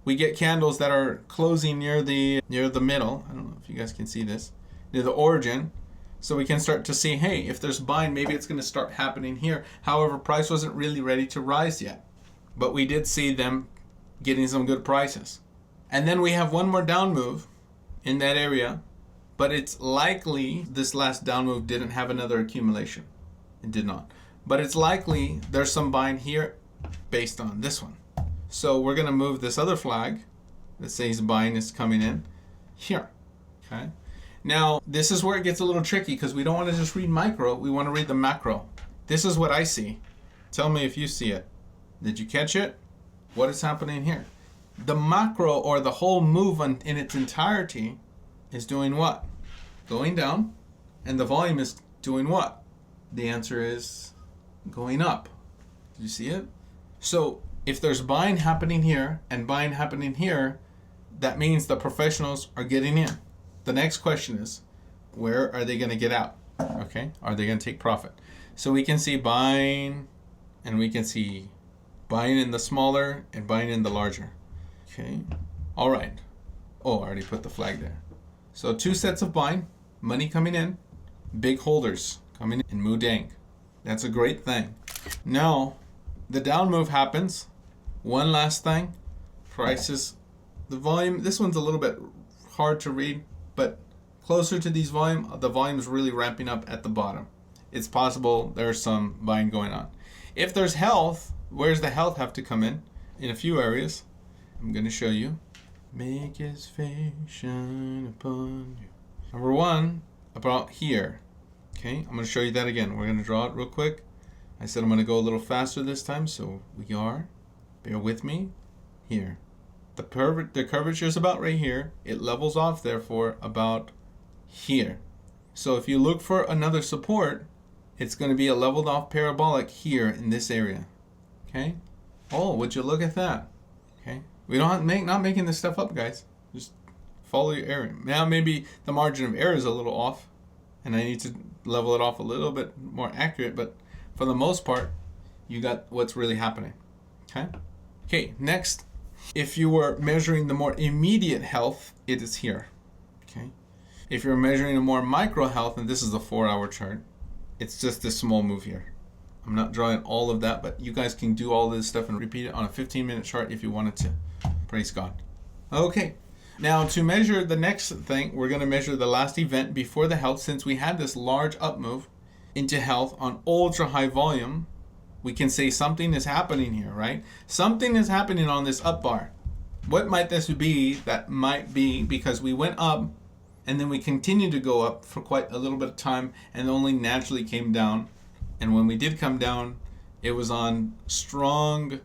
we get candles that are closing near the middle. I don't know if you guys can see this. Near the origin. So we can start to see, hey, if there's buying, maybe it's going to start happening here. However, price wasn't really ready to rise yet. But we did see them getting some good prices. And then we have one more down move in that area. But it's likely this last down move didn't have another accumulation. It did not. But it's likely there's some buying here based on this one. So we're going to move this other flag that says buying is coming in here. Okay. Now, this is where it gets a little tricky because we don't want to just read micro. We want to read the macro. This is what I see. Tell me if you see it. Did you catch it? What is happening here? The macro, or the whole move in its entirety, is doing what? Going down. And the volume is doing what? The answer is going up. Did you see it? So if there's buying happening here and buying happening here, that means the professionals are getting in. The next question is, where are they going to get out? Okay, are they going to take profit? So we can see buying, and we can see buying in the smaller and buying in the larger. Okay, all right. Oh, I already put the flag there. So two sets of buying, money coming in, big holders coming in Moodeng. That's a great thing. Now, the down move happens. One last thing, prices, the volume. This one's a little bit hard to read, but closer to these volume, the volume is really ramping up at the bottom. It's possible there's some buying going on. If there's health, where's the health have to come in? In a few areas. I'm going to show you. Make his face shine upon you. Number one, about here. Okay, I'm going to show you that again. We're going to draw it real quick. I said I'm going to go a little faster this time, so we are. Bear with me. Here. The curvature is about right here. It levels off, therefore, about here. So if you look for another support, it's going to be a leveled off parabolic here in this area. Okay? Oh, would you look at that? Okay? We don't have not making this stuff up, guys. Just follow your area. Now maybe the margin of error is a little off, and I need to level it off a little bit more accurate, but for the most part, you got what's really happening. Okay? Okay, next. If you were measuring the more immediate health, it is here. Okay. If you're measuring a more micro health, and this is a 4-hour chart, it's just this small move here. I'm not drawing all of that, but you guys can do all this stuff and repeat it on a 15-minute chart if you wanted to. Praise God. Okay. Now to measure the next thing, we're going to measure the last event before the health. Since we had this large up move into health on ultra high volume, we can say something is happening here, right? Something is happening on this up bar. What might this be? That might be because we went up and then we continued to go up for quite a little bit of time and only naturally came down. And when we did come down, it was on strong,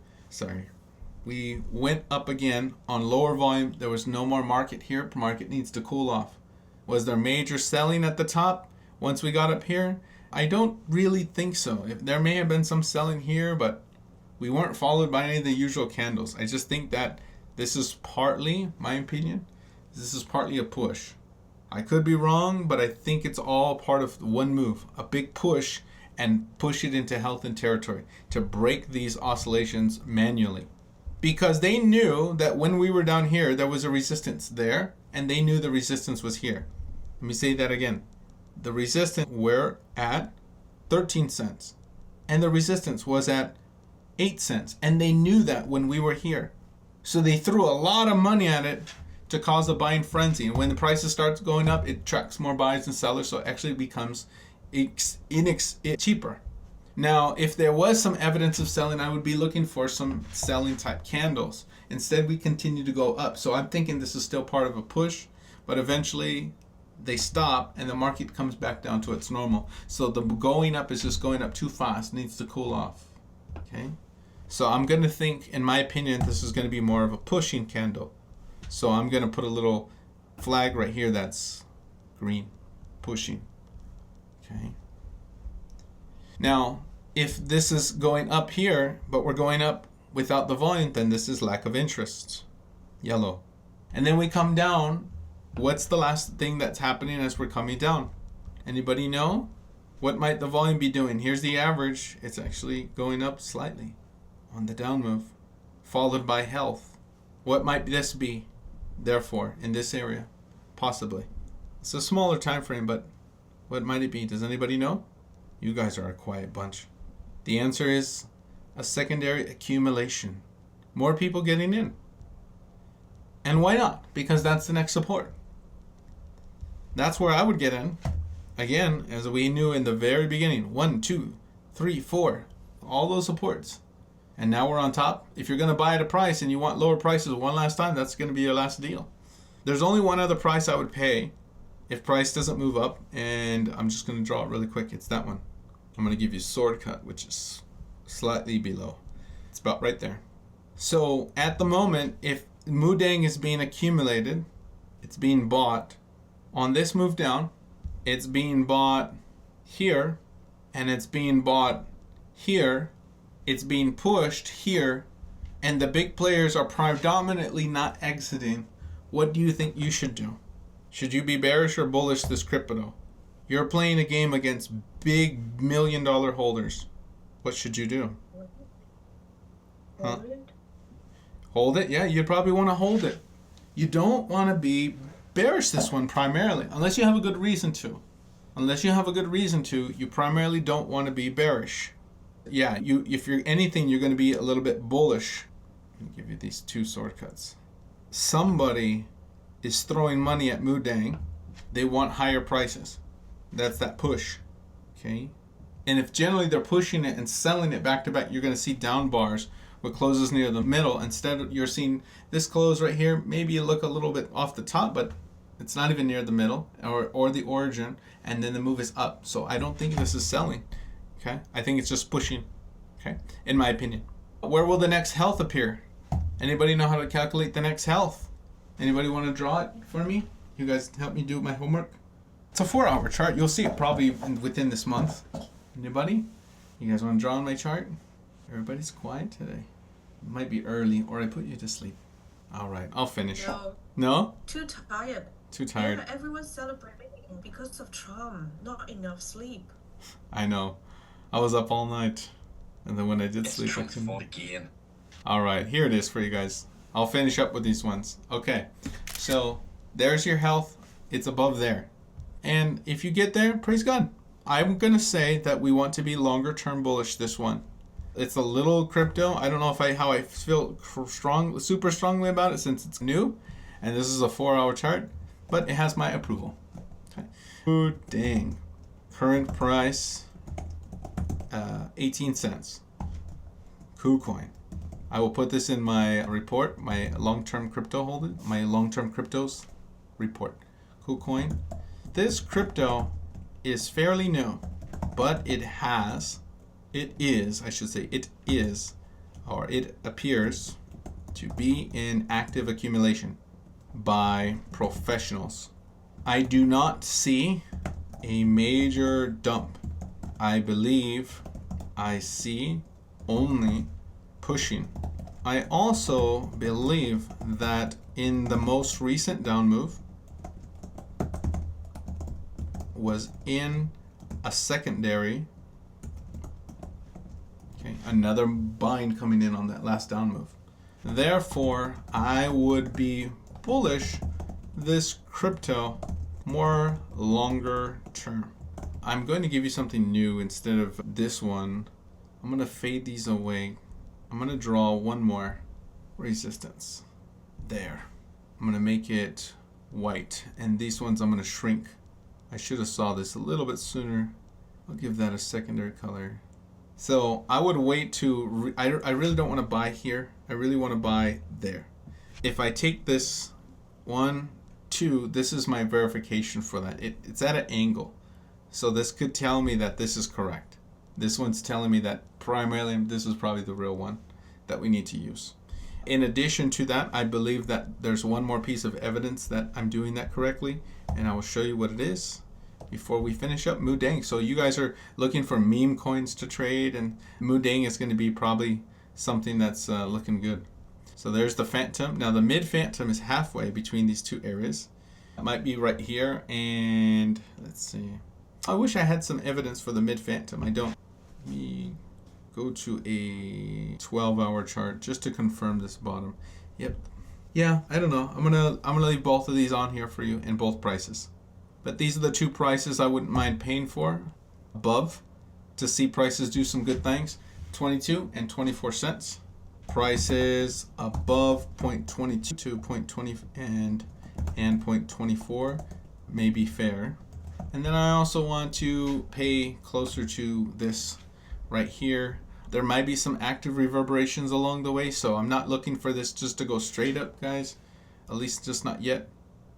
We went up again on lower volume. There was no more market here. Market needs to cool off. Was there major selling at the top once we got up here? I don't really think so. There may have been some selling here, but we weren't followed by any of the usual candles. I just think that this is partly, my opinion, this is partly a push. I could be wrong, but I think it's all part of one move, a big push, and push it into health and territory to break these oscillations manually. Because they knew that when we were down here, there was a resistance there, and they knew the resistance was here. Let me say that again. The resistance were at 13 cents, and the resistance was at 8 cents, and they knew that when we were here. So they threw a lot of money at it to cause a buying frenzy. And when the prices starts going up, it attracts more buyers and sellers, so it actually becomes cheaper. Now, if there was some evidence of selling, I would be looking for some selling type candles. Instead, we continue to go up. So I'm thinking this is still part of a push, but eventually they stop and the market comes back down to its normal. So the going up is just going up too fast, needs to cool off. Okay? So I'm going to think, in my opinion, this is going to be more of a pushing candle. So I'm going to put a little flag right here that's green, pushing. Okay. Now, if this is going up here, but we're going up without the volume, then this is lack of interest, yellow. And then we come down. What's the last thing that's happening as we're coming down? Anybody know? What might the volume be doing? Here's the average. It's actually going up slightly on the down move, followed by health. What might this be, therefore, in this area? Possibly. It's a smaller time frame, but what might it be? Does anybody know? You guys are a quiet bunch. The answer is a secondary accumulation. More people getting in. And why not? Because that's the next support. That's where I would get in. Again, as we knew in the very beginning, 1, 2, 3, 4, all those supports. And now we're on top. If you're going to buy at a price and you want lower prices one last time, that's going to be your last deal. There's only one other price I would pay if price doesn't move up, and I'm just going to draw it really quick. It's that one. I'm going to give you sword cut, which is slightly below. It's about right there. So at the moment, if Moodeng is being accumulated, it's being bought on this move down, it's being bought here, and it's being bought here, it's being pushed here, and the big players are predominantly not exiting. What do you think you should do? Should you be bearish or bullish this crypto? You're playing a game against big $1 million holders. What should you do? Huh? Hold it? Yeah, you'd probably want to hold it. You don't want to be bearish this one primarily, unless you have a good reason to. Unless you have a good reason to, you primarily don't want to be bearish. Yeah, if you're anything, you're going to be a little bit bullish. Let me give you these two sword cuts. Somebody is throwing money at Moodeng. They want higher prices. That's that push. Okay? And if generally they're pushing it and selling it back to back, you're going to see down bars what closes near the middle. Instead, you're seeing this close right here. Maybe you look a little bit off the top, but it's not even near the middle or the origin, and then the move is up. So I don't think this is selling. Okay? I think it's just pushing. Okay? In my opinion. Where will the next health appear? Anybody know how to calculate the next health? Anybody want to draw it for me? You guys help me do my homework? It's a 4-hour chart. You'll see it probably within this month. Anybody? You guys want to draw on my chart? Everybody's quiet today. It might be early, or I put you to sleep. All right, I'll finish. No. No? Too tired. Too tired. Yeah, everyone's celebrating because of Trump. Not enough sleep. I know. I was up all night. And then when I did sleep, I couldn't. Again. All right, here it is for you guys. I'll finish up with these ones. Okay, so there's your health. It's above there. And if you get there, praise God. I'm going to say that we want to be longer term bullish this one. It's a little crypto. I don't know how I feel super strongly about it since it's new. And this is a 4-hour chart. But it has my approval. Okay. Ooh, dang. Current price, 18 cents. KuCoin. I will put this in my report, my long-term crypto holding, my long-term cryptos report. KuCoin. This crypto is fairly new, but it appears to be in active accumulation by professionals. I do not see a major dump. I believe I see only pushing. I also believe that in the most recent down move was in a secondary. Okay, another bind coming in on that last down move. Therefore, I would be bullish this crypto more longer term. I'm going to give you something new instead of this one. I'm going to fade these away. I'm going to draw one more resistance there. I'm going to make it white, and these ones I'm going to shrink. I should have saw this a little bit sooner. I'll give that a secondary color. So I would wait to, I really don't want to buy here. I really want to buy there. If I take this 1, 2, this is my verification for that. It's at an angle. So this could tell me that this is correct. This one's telling me that primarily this is probably the real one that we need to use. In addition to that, I believe that there's one more piece of evidence that I'm doing that correctly, and I will show you what it is before we finish up Moodeng. So you guys are looking for meme coins to trade, and Moodeng is going to be probably something that's looking good. So there's the phantom. Now the mid phantom is halfway between these two areas. It might be right here, and let's see. I wish I had some evidence for the mid phantom. I don't. Let me go to a 12-hour chart just to confirm this bottom. Yep. Yeah, I don't know. I'm gonna leave both of these on here for you in both prices. But these are the two prices I wouldn't mind paying for above to see prices do some good things. 22 and 24 cents. Prices above 0.22 to 0.20 and 0.24 may be fair. And then I also want to pay closer to this right here. There might be some active reverberations along the way, so I'm not looking for this just to go straight up, guys. At least just not yet.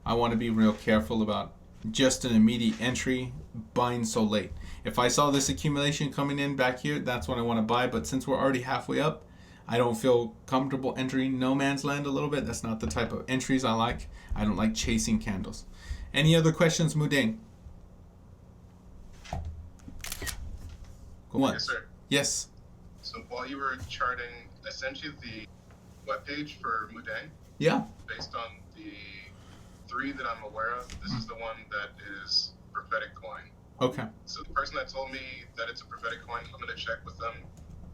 I want to be real careful about just an immediate entry buying so late. If I saw this accumulation coming in back here, that's when I want to buy. But since we're already halfway up, I don't feel comfortable entering no man's land a little bit. That's not the type of entries I like. I don't like chasing candles. Any other questions, Moodeng? Go on. Yes, sir. Yes. So while you were charting essentially the webpage for Moodeng, Yeah. based on the 3 that I'm aware of, this is the one that is prophetic coin. Okay. So the person that told me that it's a prophetic coin, I'm going to check with them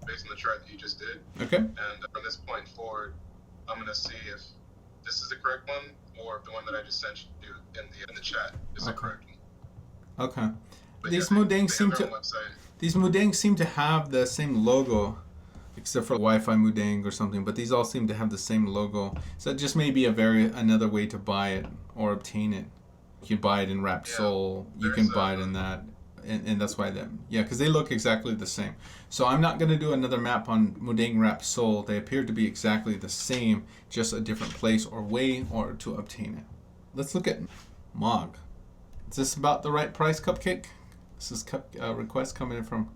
based on the chart that you just did. Okay. And from this point forward, I'm going to see if this is the correct one or if the one that I just sent you in the chat is the correct one. Okay. But These yeah, Moodeng they seem have their to own website. These Moodeng seem to have the same logo, except for Wi-Fi Moodeng or something. But these all seem to have the same logo. So it just may be another way to buy it or obtain it. You can buy it in Wrapped Soul. You can buy it in that, and that's why because they look exactly the same. So I'm not gonna do another map on Moodeng Wrapped Soul. They appear to be exactly the same, just a different place or way or to obtain it. Let's look at MOG. Is this about the right price, Cupcake? This is request coming in from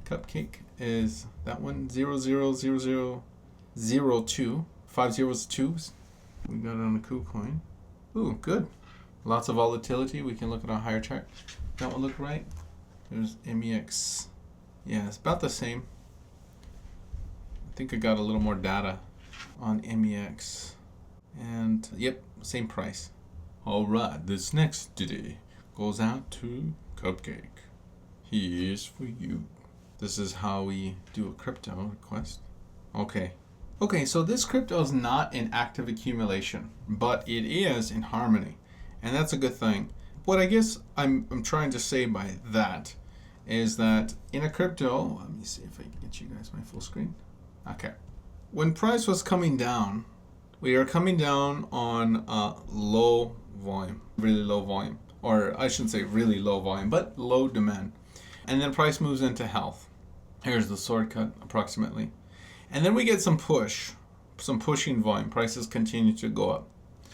Cupcake. Is that one 000002 5 zeros 2s? We got it on the KuCoin. Ooh, good. Lots of volatility. We can look at our higher chart. That one look right. There's MEX. Yeah, it's about the same. I think I got a little more data on MEX. And yep, same price. All right, this next today goes out to Cupcake. Here's for you. This is how we do a crypto request. Okay, so this crypto is not in active accumulation, but it is in harmony, and that's a good thing. What I guess I'm trying to say by that is that in a crypto, let me see if I can get you guys my full screen. Okay, when price was coming down, we are coming down on low volume, really low volume, or I shouldn't say really low volume, but low demand. And then price moves into health. Here's the sword cut approximately. And then we get some pushing volume. Prices continue to go up.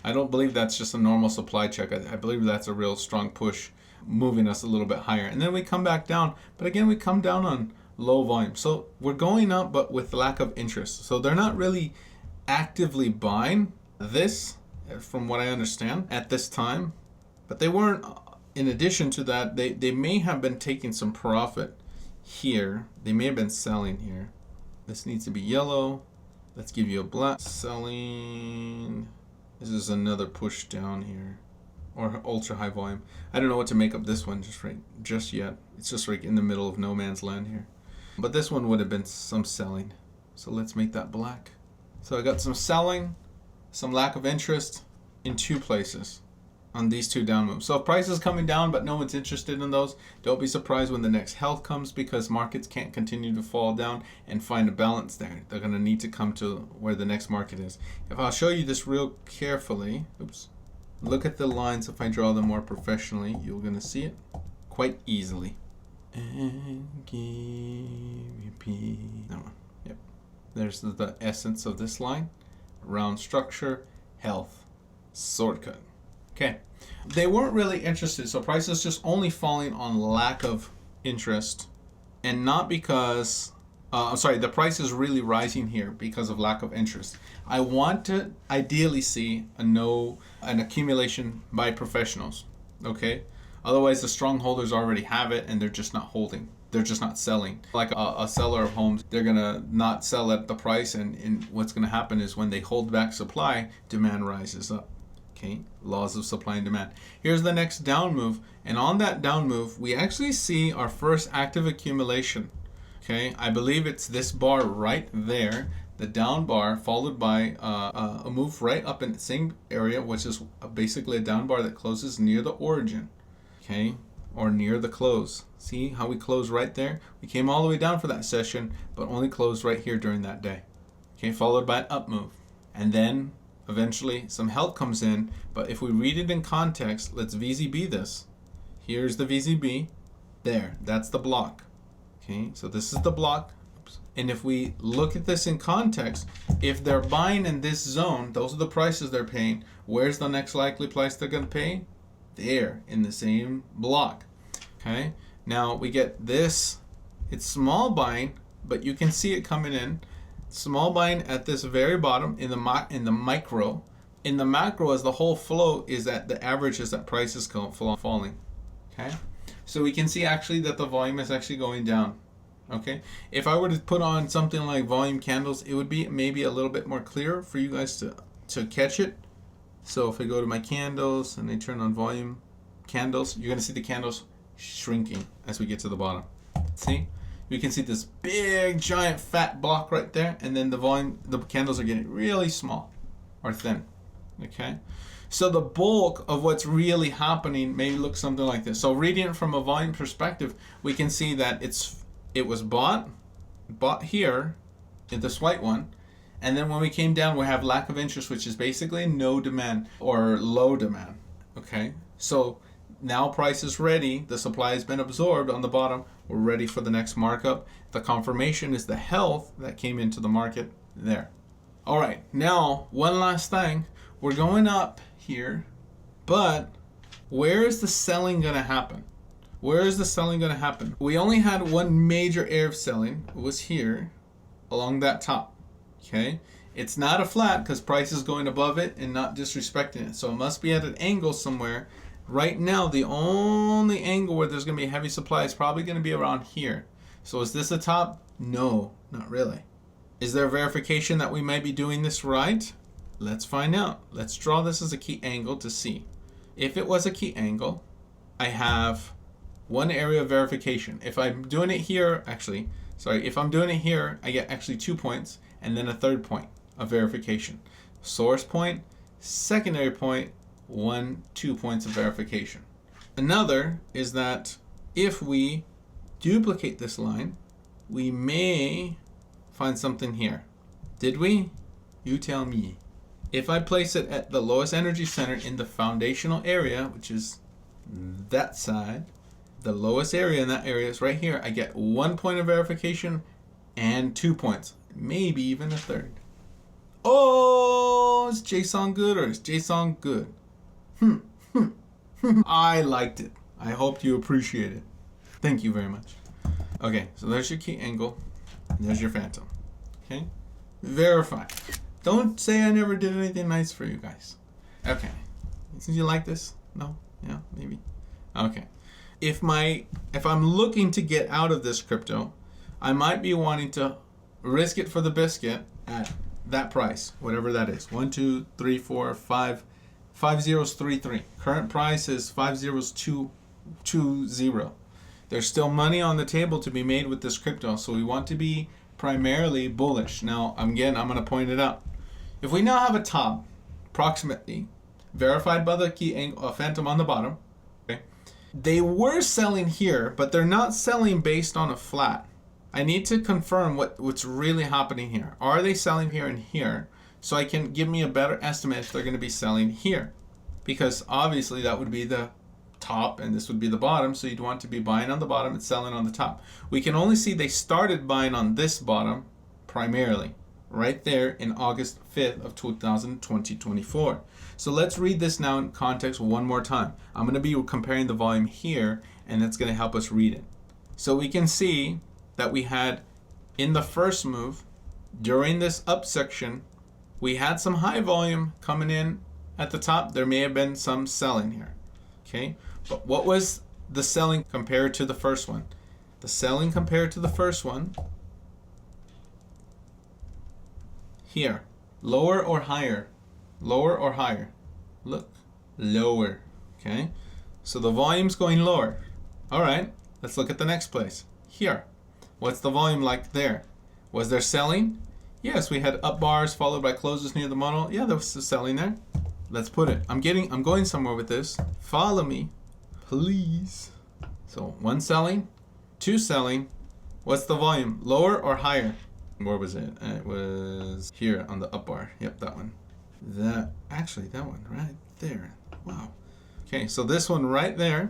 I don't believe that's just a normal supply check. I believe that's a real strong push moving us a little bit higher. And then we come back down. But again, we come down on low volume. So we're going up, but with lack of interest. So they're not really actively buying this, from what I understand, at this time. But they weren't, in addition to that, they may have been taking some profit here. They may have been selling here. This needs to be yellow. Let's give you a black. Selling. This is another push down here. Or ultra high volume. I don't know what to make of this one just yet. It's just like in the middle of no man's land here. But this one would have been some selling. So let's make that black. So I got some selling, some lack of interest in two places on these two down moves. So if price is coming down but no one's interested in those, don't be surprised when the next health comes, because markets can't continue to fall down and find a balance there. They're going to need to come to where the next market is. If I'll show you this real carefully, oops, look at the lines. If I draw them more professionally, you're going to see it quite easily. And that one. Yep. There's the essence of this line. Round structure, health, shortcut. Okay. They weren't really interested, so price is just only falling on lack of interest, and not because the price is really rising here because of lack of interest. I want to ideally see an accumulation by professionals. Okay. Otherwise, the strong holders already have it and they're just not holding. They're just not selling. Like a seller of homes, they're going to not sell at the price, and what's going to happen is when they hold back supply, demand rises up. Okay, laws of supply and demand. Here's the next down move, and on that down move, we actually see our first active accumulation. Okay, I believe it's this bar right there, the down bar, followed by a move right up in the same area, which is basically a down bar that closes near the origin. Okay, or near the close. See how we close right there? We came all the way down for that session, but only closed right here during that day. Okay, followed by an up move. And then eventually some help comes in, but if we read it in context, let's VZB this. Here's the VZB. There, that's the block. Okay, so this is the block. Oops. And if we look at this in context, if they're buying in this zone, those are the prices they're paying. Where's the next likely price they're going to pay? There, in the same block. Okay, now we get this. It's small buying, but you can see it coming in. Small buying at this very bottom in the micro. In the macro, as the whole flow is that the average is that price is falling. Okay, so we can see actually that the volume is actually going down. Okay, if I were to put on something like volume candles, it would be maybe a little bit more clear for you guys to catch it. So if I go to my candles and I turn on volume candles, you're going to see the candles shrinking as we get to the bottom. See? You can see this big, giant, fat block right there, and then the candles are getting really small or thin. Okay? So the bulk of what's really happening may look something like this. So reading it from a volume perspective, we can see that it was bought here in this white one, and then when we came down, we have lack of interest, which is basically no demand or low demand. Okay? So now price is ready. The supply has been absorbed on the bottom. We're ready for the next markup. The confirmation is the health that came into the market there. All right, now one last thing. We're going up here, but where is the selling going to happen? Where is the selling going to happen? We only had one major area of selling. It was here along that top. Okay, it's not a flat because price is going above it and not disrespecting it. So it must be at an angle somewhere. Right now, the only angle where there's going to be a heavy supply is probably going to be around here. So is this a top? No, not really. Is there verification that we might be doing this right? Let's find out. Let's draw this as a key angle to see. If it was a key angle, I have one area of verification. If I'm doing it here, if I'm doing it here, I get actually 2 points and then a third point of verification. Source point, secondary point, 2 points of verification. Another is that if we duplicate this line, we may find something here. Did we? You tell me. If I place it at the lowest energy center in the foundational area, which is that side, the lowest area in that area is right here, I get 1 point of verification and 2 points, maybe even a third. Oh, is JSON good or is JSON good? I liked it. I hope you appreciate it. Thank you very much. Okay, so there's your key angle. There's your phantom. Okay, verify. Don't say I never did anything nice for you guys. Okay. You like this? No? Yeah, maybe. Okay. If I'm looking to get out of this crypto, I might be wanting to risk it for the biscuit at that price, whatever that is. 1, 2, 3, 4, 5. 5 zeros, 3, 3. Current price is 5 zeros, 2, 2, 0. There's still money on the table to be made with this crypto, so we want to be primarily bullish. Now, again, I'm going to point it out. If we now have a top, approximately, verified by the key angle, phantom on the bottom, okay, they were selling here, but they're not selling based on a flat. I need to confirm what's really happening here. Are they selling here and here? So I can give me a better estimate if they're going to be selling here. Because obviously that would be the top and this would be the bottom. So you'd want to be buying on the bottom and selling on the top. We can only see they started buying on this bottom primarily. Right there in August 5th of 2024. So let's read this now in context one more time. I'm going to be comparing the volume here and that's going to help us read it. So we can see that we had in the first move, during this up section, we had some high volume coming in at the top. There may have been some selling here. Okay, but what was the selling compared to the first one? The selling compared to the first one, here, lower or higher? Lower or higher? Look, lower. Okay, so the volume's going lower. All right, let's look at the next place. Here, what's the volume like there? Was there selling? Yes, we had up bars followed by closes near the model. Yeah, there was selling there. Let's put it. I'm going somewhere with this. Follow me, please. So 1 selling, 2 selling. What's the volume? Lower or higher? Where was it? It was here on the up bar. Yep, that one. That one right there. Wow. Okay, so this one right there,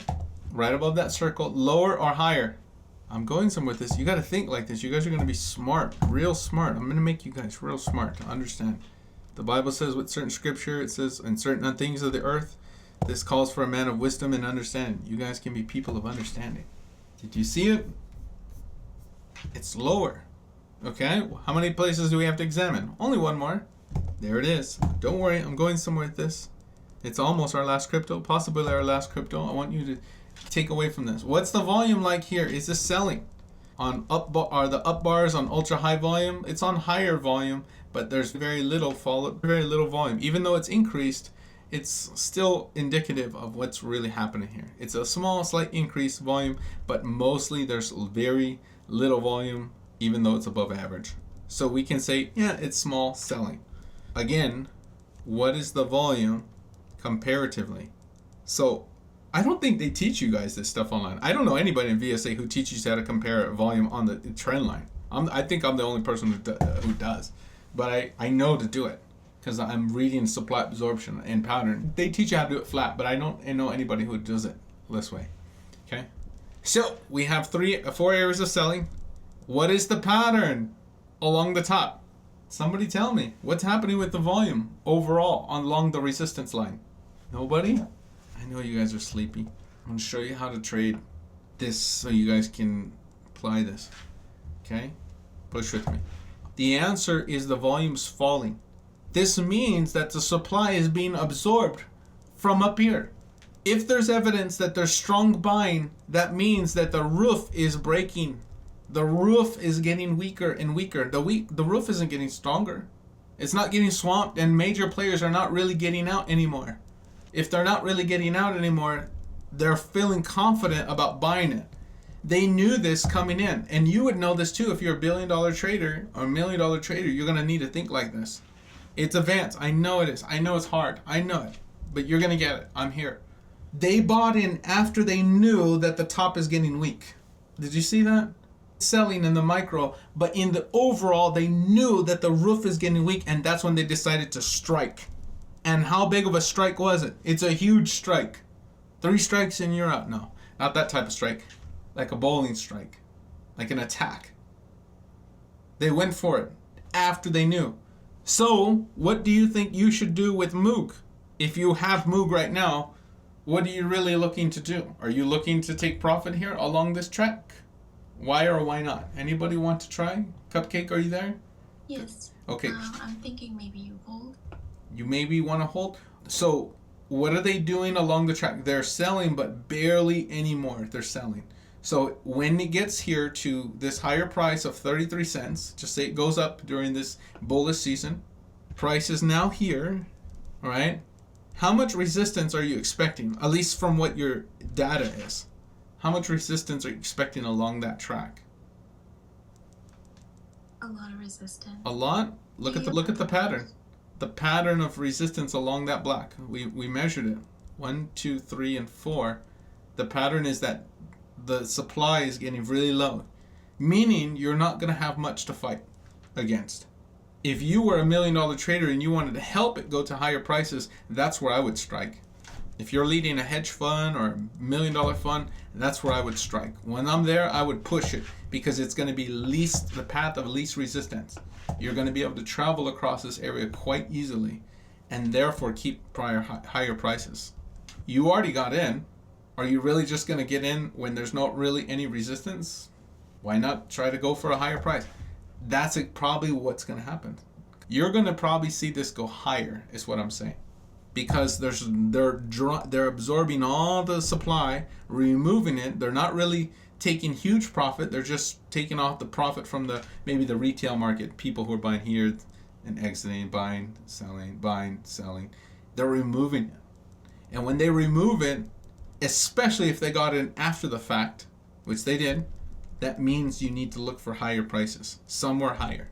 right above that circle, lower or higher? I'm going somewhere with this. You got to think like this. You guys are going to be smart, real smart. I'm going to make you guys real smart to understand. The Bible says with certain scripture, it says in certain things of the earth, this calls for a man of wisdom and understanding. You guys can be people of understanding. Did you see it? It's lower. Okay, how many places do we have to examine? Only one more. There it is. Don't worry, I'm going somewhere with this. It's almost our last crypto, possibly our last crypto. I want you to take away from this. What's the volume like here? Is this selling? Are the up bars on ultra high volume? It's on higher volume, but there's very little volume. Even though it's increased, it's still indicative of what's really happening here. It's a small, slight increase volume, but mostly there's very little volume, even though it's above average. So we can say, yeah, it's small selling. Again, what is the volume comparatively? So I don't think they teach you guys this stuff online. I don't know anybody in VSA who teaches you how to compare volume on the trend line. I think I'm the only person who does. But I know to do it because I'm reading supply absorption and pattern. They teach you how to do it flat, but I don't know anybody who does it this way. Okay? So we have 4 areas of selling. What is the pattern along the top? Somebody tell me. What's happening with the volume overall along the resistance line? Nobody? I know you guys are sleepy. I'm going to show you how to trade this so you guys can apply this. Okay? Push with me. The answer is the volume's falling. This means that the supply is being absorbed from up here. If there's evidence that there's strong buying, that means that the roof is breaking. The roof is getting weaker and weaker. The roof isn't getting stronger. It's not getting swamped, and major players are not really getting out anymore. If they're not really getting out anymore, they're feeling confident about buying it. They knew this coming in, and you would know this too if you're a $1 billion trader or $1 million trader. You're going to need to think like this. It's advanced. I know it is. I know it's hard. I know it. But you're going to get it. I'm here. They bought in after they knew that the top is getting weak. Did you see that? Selling in the micro, but in the overall, they knew that the roof is getting weak, and that's when they decided to strike. And how big of a strike was it? It's a huge strike. 3 strikes and you're out. No, not that type of strike. Like a bowling strike. Like an attack. They went for it after they knew. So, what do you think you should do with Moog? If you have Moog right now, what are you really looking to do? Are you looking to take profit here along this track? Why or why not? Anybody want to try? Cupcake, are you there? Yes. Okay. I'm thinking maybe you hold. You maybe want to hold. So what are they doing along the track? They're selling, but barely anymore. They're selling. So when it gets here to this higher price of 33 cents, just say it goes up during this bullish season, price is now here, all right? How much resistance are you expecting, at least from what your data is? How much resistance are you expecting along that track? A lot of resistance. A lot? Look at the pattern. The pattern of resistance along that black. We measured it. 1, 2, 3, and 4. The pattern is that the supply is getting really low, meaning you're not going to have much to fight against. If you were $1 million trader and you wanted to help it go to higher prices, that's where I would strike. If you're leading a hedge fund or $1 million fund, that's where I would strike. When I'm there, I would push it because it's going to be the path of least resistance. You're going to be able to travel across this area quite easily and therefore keep higher prices. You already got in. Are you really just going to get in when there's not really any resistance? Why not try to go for a higher price? That's probably what's going to happen. You're going to probably see this go higher, is what I'm saying. Because they're absorbing all the supply, removing it. They're not really taking huge profit. They're just taking off the profit from maybe the retail market, people who are buying here and exiting, buying, selling. They're removing it. And when they remove it, especially if they got in after the fact, which they did, that means you need to look for higher prices, somewhere higher.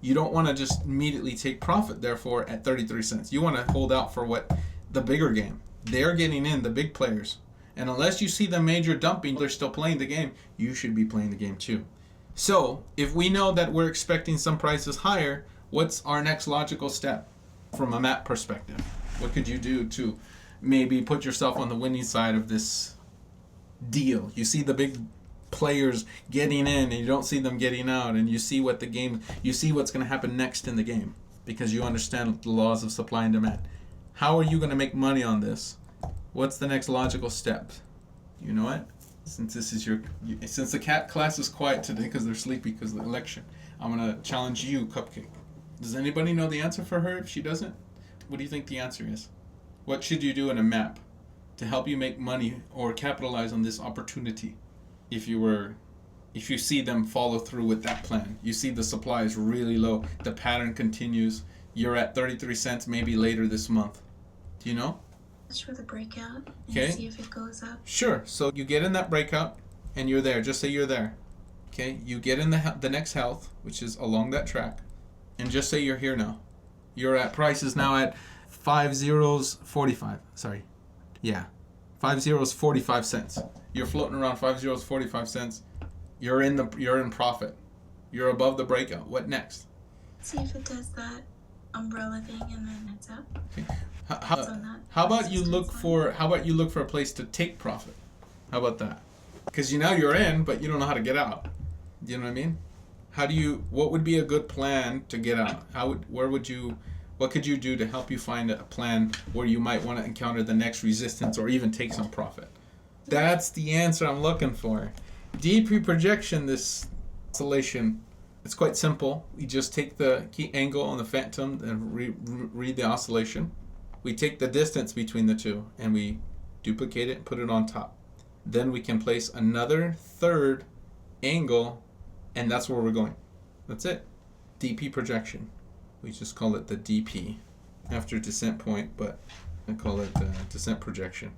You don't want to just immediately take profit, therefore, at 33 cents. You want to hold out for what the bigger game. They're getting in, the big players. And unless you see the major dumping, they're still playing the game, you should be playing the game too. So, if we know that we're expecting some prices higher, what's our next logical step from a map perspective? What could you do to maybe put yourself on the winning side of this deal? You see the big players getting in and you don't see them getting out, and you see what's going to happen next in the game because you understand the laws of supply and demand. How are you going to make money on this? What's the next logical step? You know what? Since the cat class is quiet today because they're sleepy because of the election, I'm going to challenge you, Cupcake. Does anybody know the answer for her? If she doesn't, what do you think the answer is? What should you do in a map to help you make money or capitalize on this opportunity? If you see them follow through with that plan, you see the supply is really low, the pattern continues, you're at 33 cents maybe later this month. Do you know? Watch for the breakout and Okay. see if it goes up. Sure. So you get in that breakout and you're there. Just say you're there. Okay. You get in the next health, which is along that track, and just say you're here now. You're at prices now at 5 zeros 45. Sorry. Yeah. 5 zeros 45 cents. You're floating around 5 zeros 45 cents. You're in profit. You're above the breakout. What next? See if it does that umbrella thing and then it's up. Okay. So How about you look for a place to take profit? How about that? Because now you're in, but you don't know how to get out. Do you know what I mean? What would be a good plan to get out? What could you do to help you find a plan where you might want to encounter the next resistance or even take some profit? That's the answer I'm looking for. DP projection, this oscillation, it's quite simple. We just take the key angle on the phantom and read the oscillation. We take the distance between the two and we duplicate it and put it on top. Then we can place another third angle, and that's where we're going. That's it. DP projection. We just call it the DP after descent point, but I call it descent projection.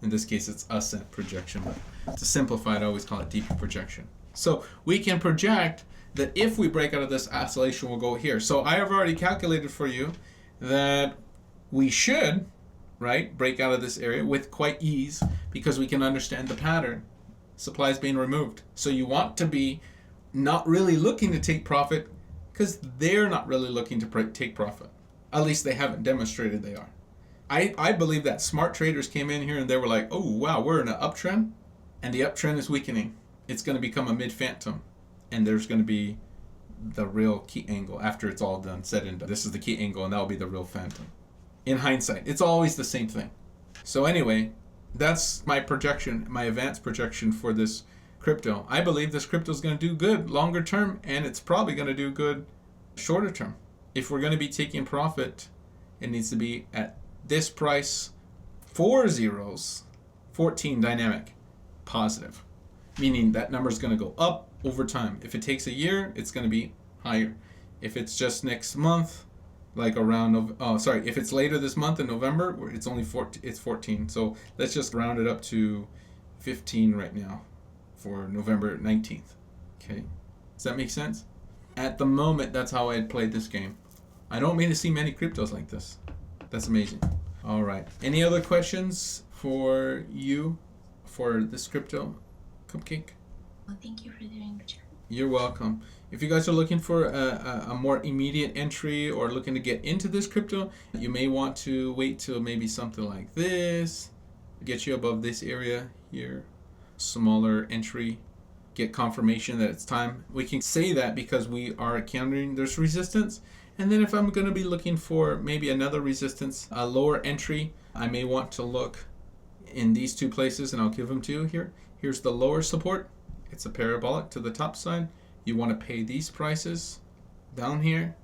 In this case, it's ascent projection, but to simplify it, I always call it DP projection. So we can project that if we break out of this oscillation, we'll go here. So I have already calculated for you that we should, break out of this area with quite ease because we can understand the pattern. Supply is being removed. So you want to be not really looking to take profit because they're not really looking to take profit. At least they haven't demonstrated they are. I believe that smart traders came in here and they were like, oh, wow, we're in an uptrend, and the uptrend is weakening. It's going to become a mid-phantom, and there's going to be the real key angle after it's all done, said and done. This is the key angle, and that'll be the real phantom. In hindsight, it's always the same thing. So anyway, that's my projection, my advanced projection for this crypto. I believe this crypto is going to do good longer term, and it's probably going to do good shorter term. if we're going to be taking profit, it needs to be at this price, 4 zeros, 14 dynamic, positive. Meaning that number is going to go up over time. If it takes a year, it's going to be higher. If it's just next month, like around, if it's later this month in November, it's only 14, it's 14. So let's just round it up to 15 right now for November 19th. Okay, does that make sense? At the moment, that's how I had played this game. I don't mean to see many cryptos like this. That's amazing. All right, any other questions for you for this crypto cupcake? Well, thank you for doing the chat. You're welcome. If you guys are looking for a more immediate entry or looking to get into this crypto, you may want to wait till maybe something like this, get you above this area here, smaller entry, get confirmation that it's time. We can say that because we are encountering this resistance. And then if I'm going to be looking for maybe another resistance, a lower entry, I may want to look in these two places, and I'll give them to you here. Here's the lower support. It's a parabolic to the top side. You want to pay these prices down here.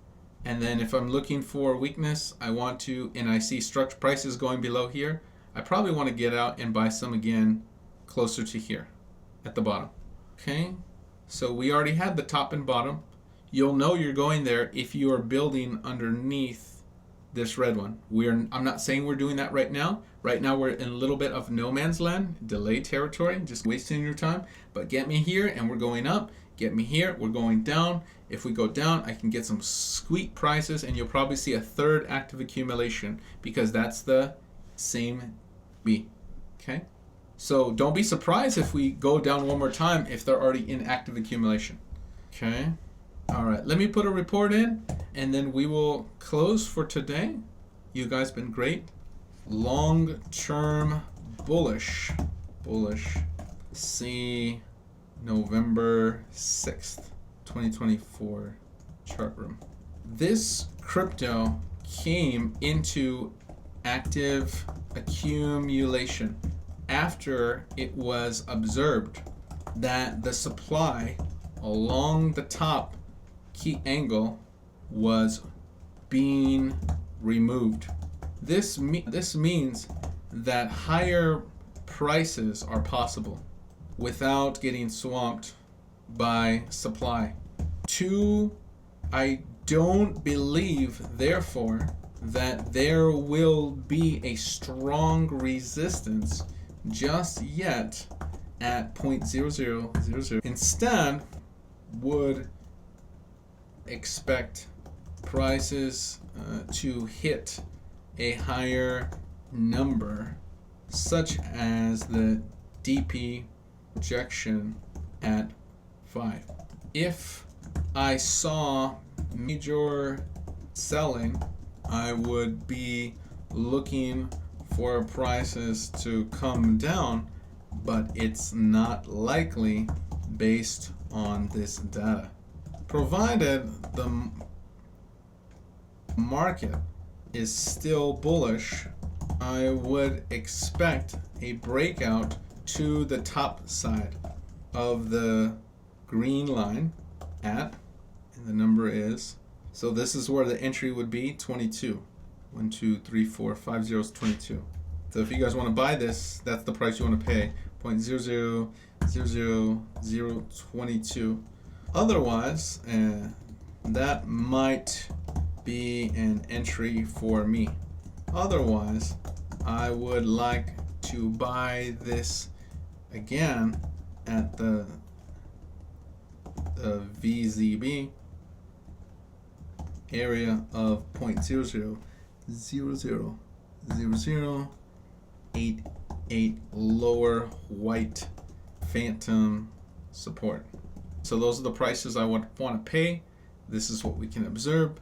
And then if I'm looking for weakness, I want to, and I see structure prices going below here, I probably want to get out and buy some again closer to here at the bottom. Okay, so we already had the top and bottom. You'll know you're going there if you are building underneath this red one. I'm not saying we're doing that right now. Right now we're in a little bit of no man's land, delay territory, just wasting your time. But get me here and we're going up. Get me here, we're going down. If we go down, I can get some sweet prices, and you'll probably see a third active accumulation because that's the same B. Okay? So don't be surprised if we go down one more time if they're already in active accumulation. Okay? All right, let me put a report in, and then we will close for today. You guys been great. Long-term bullish. See November 6th, 2024 chart room. This crypto came into active accumulation after it was observed that the supply along the top key angle was being removed. This means that higher prices are possible without getting swamped by supply. 2, I don't believe, therefore, that there will be a strong resistance just yet at 0.0000. Instead, would expect prices to hit a higher number, such as the DP projection at 5. If I saw major selling, I would be looking for prices to come down, but it's not likely based on this data. Provided the market is still bullish, I would expect a breakout to the top side of the green line at, and the number is, so this is where the entry would be, 22. 1, 2, 3, 4, 5 zeros, 22. So if you guys want to buy this, that's the price you want to pay, 0.0000022. Otherwise, that might be an entry for me. Otherwise, I would like to buy this again at the VZB area of 0.00000088 lower white phantom support. So those are the prices I would want to pay. This is what we can observe.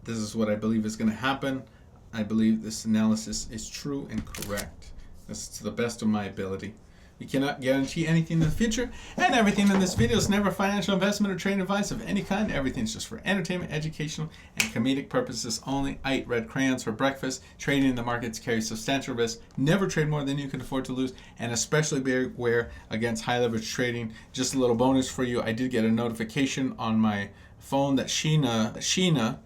This is what I believe is going to happen. I believe this analysis is true and correct. This is to the best of my ability. We cannot guarantee anything in the future, and everything in this video is never financial investment or trading advice of any kind. Everything's just for entertainment, educational, and comedic purposes only. I eat red crayons for breakfast. Trading in the markets carries substantial risk. Never trade more than you can afford to lose, and especially beware against high leverage trading. Just a little bonus for you. I did get a notification on my phone that Sheena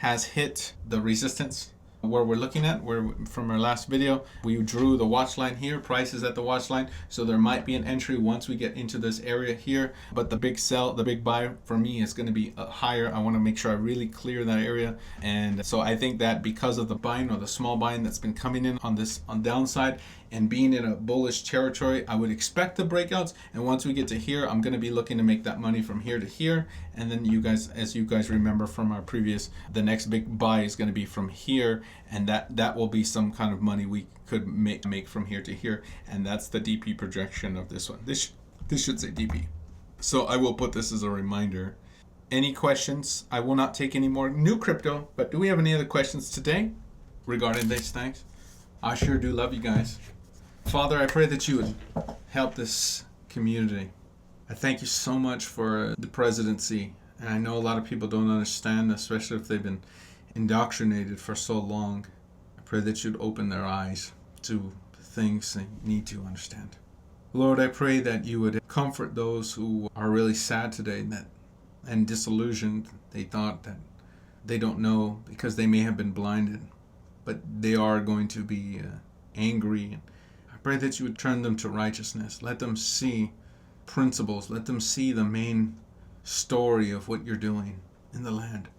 has hit the resistance where we're looking at, where from our last video we drew the watch line here, price is at the watch line, so there might be an entry once we get into this area here, but the big sell, the big buy for me is going to be higher. I want to make sure I really clear that area, and so I think that because of the buying or the small buying that's been coming in on this on downside and being in a bullish territory, I would expect the breakouts, and once we get to here, I'm going to be looking to make that money from here to here, and then you guys, as you guys remember from our previous, the next big buy is going to be from here, and that will be some kind of money we could make from here to here, and that's the DP projection of this one. This should say DP. So I will put this as a reminder. Any questions? I will not take any more new crypto, but do we have any other questions today regarding these things? I sure do love you guys. Father, I pray that you would help this community. I thank you so much for the presidency. And I know a lot of people don't understand, especially if they've been indoctrinated for so long. I pray that you'd open their eyes to things they need to understand. Lord, I pray that you would comfort those who are really sad today and disillusioned. They thought that they don't know because they may have been blinded, but they are going to be angry. I pray that you would turn them to righteousness. Let them see principles. Let them see the main story of what you're doing in the land.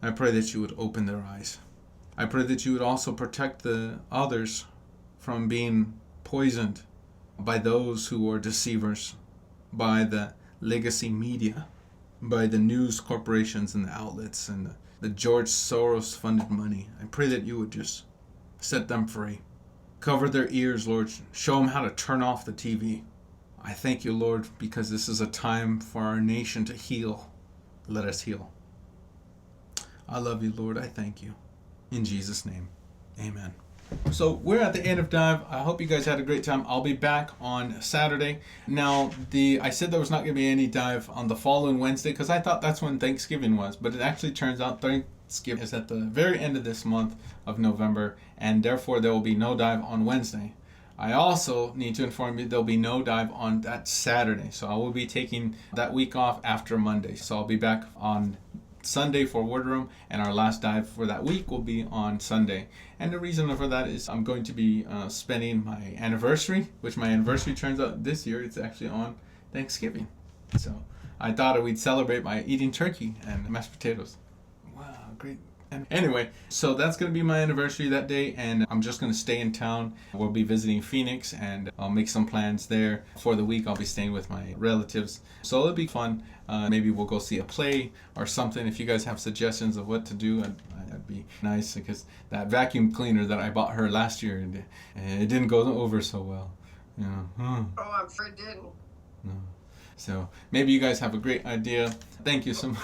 I pray that you would open their eyes. I pray that you would also protect the others from being poisoned by those who are deceivers, by the legacy media, by the news corporations and the outlets and the George Soros funded money. I pray that you would just set them free. Cover their ears, Lord. Show them how to turn off the TV. I thank you, Lord, because this is a time for our nation to heal. Let us heal. I love you, Lord. I thank you. In Jesus' name, amen. So we're at the end of dive. I hope you guys had a great time. I'll be back on Saturday. Now, I said there was not going to be any dive on the following Wednesday because I thought that's when Thanksgiving was, but it actually turns out Thanksgiving is at the very end of this month of November, and therefore there will be no dive on Wednesday. I also need to inform you there'll be no dive on that Saturday, so I will be taking that week off after Monday. So I'll be back on Sunday for WordRoom, and our last dive for that week will be on Sunday. And the reason for that is I'm going to be spending my anniversary, which my anniversary turns out this year it's actually on Thanksgiving. So I thought we'd celebrate by eating turkey and mashed potatoes. Wow, great. And anyway, so that's going to be my anniversary that day, and I'm just going to stay in town. We'll be visiting Phoenix, and I'll make some plans there. For the week, I'll be staying with my relatives. So it'll be fun. Maybe we'll go see a play or something. If you guys have suggestions of what to do, that'd be nice, because that vacuum cleaner that I bought her last year, it didn't go over so well. You know. Oh, I'm sure it didn't. No. So maybe you guys have a great idea. Thank you so much.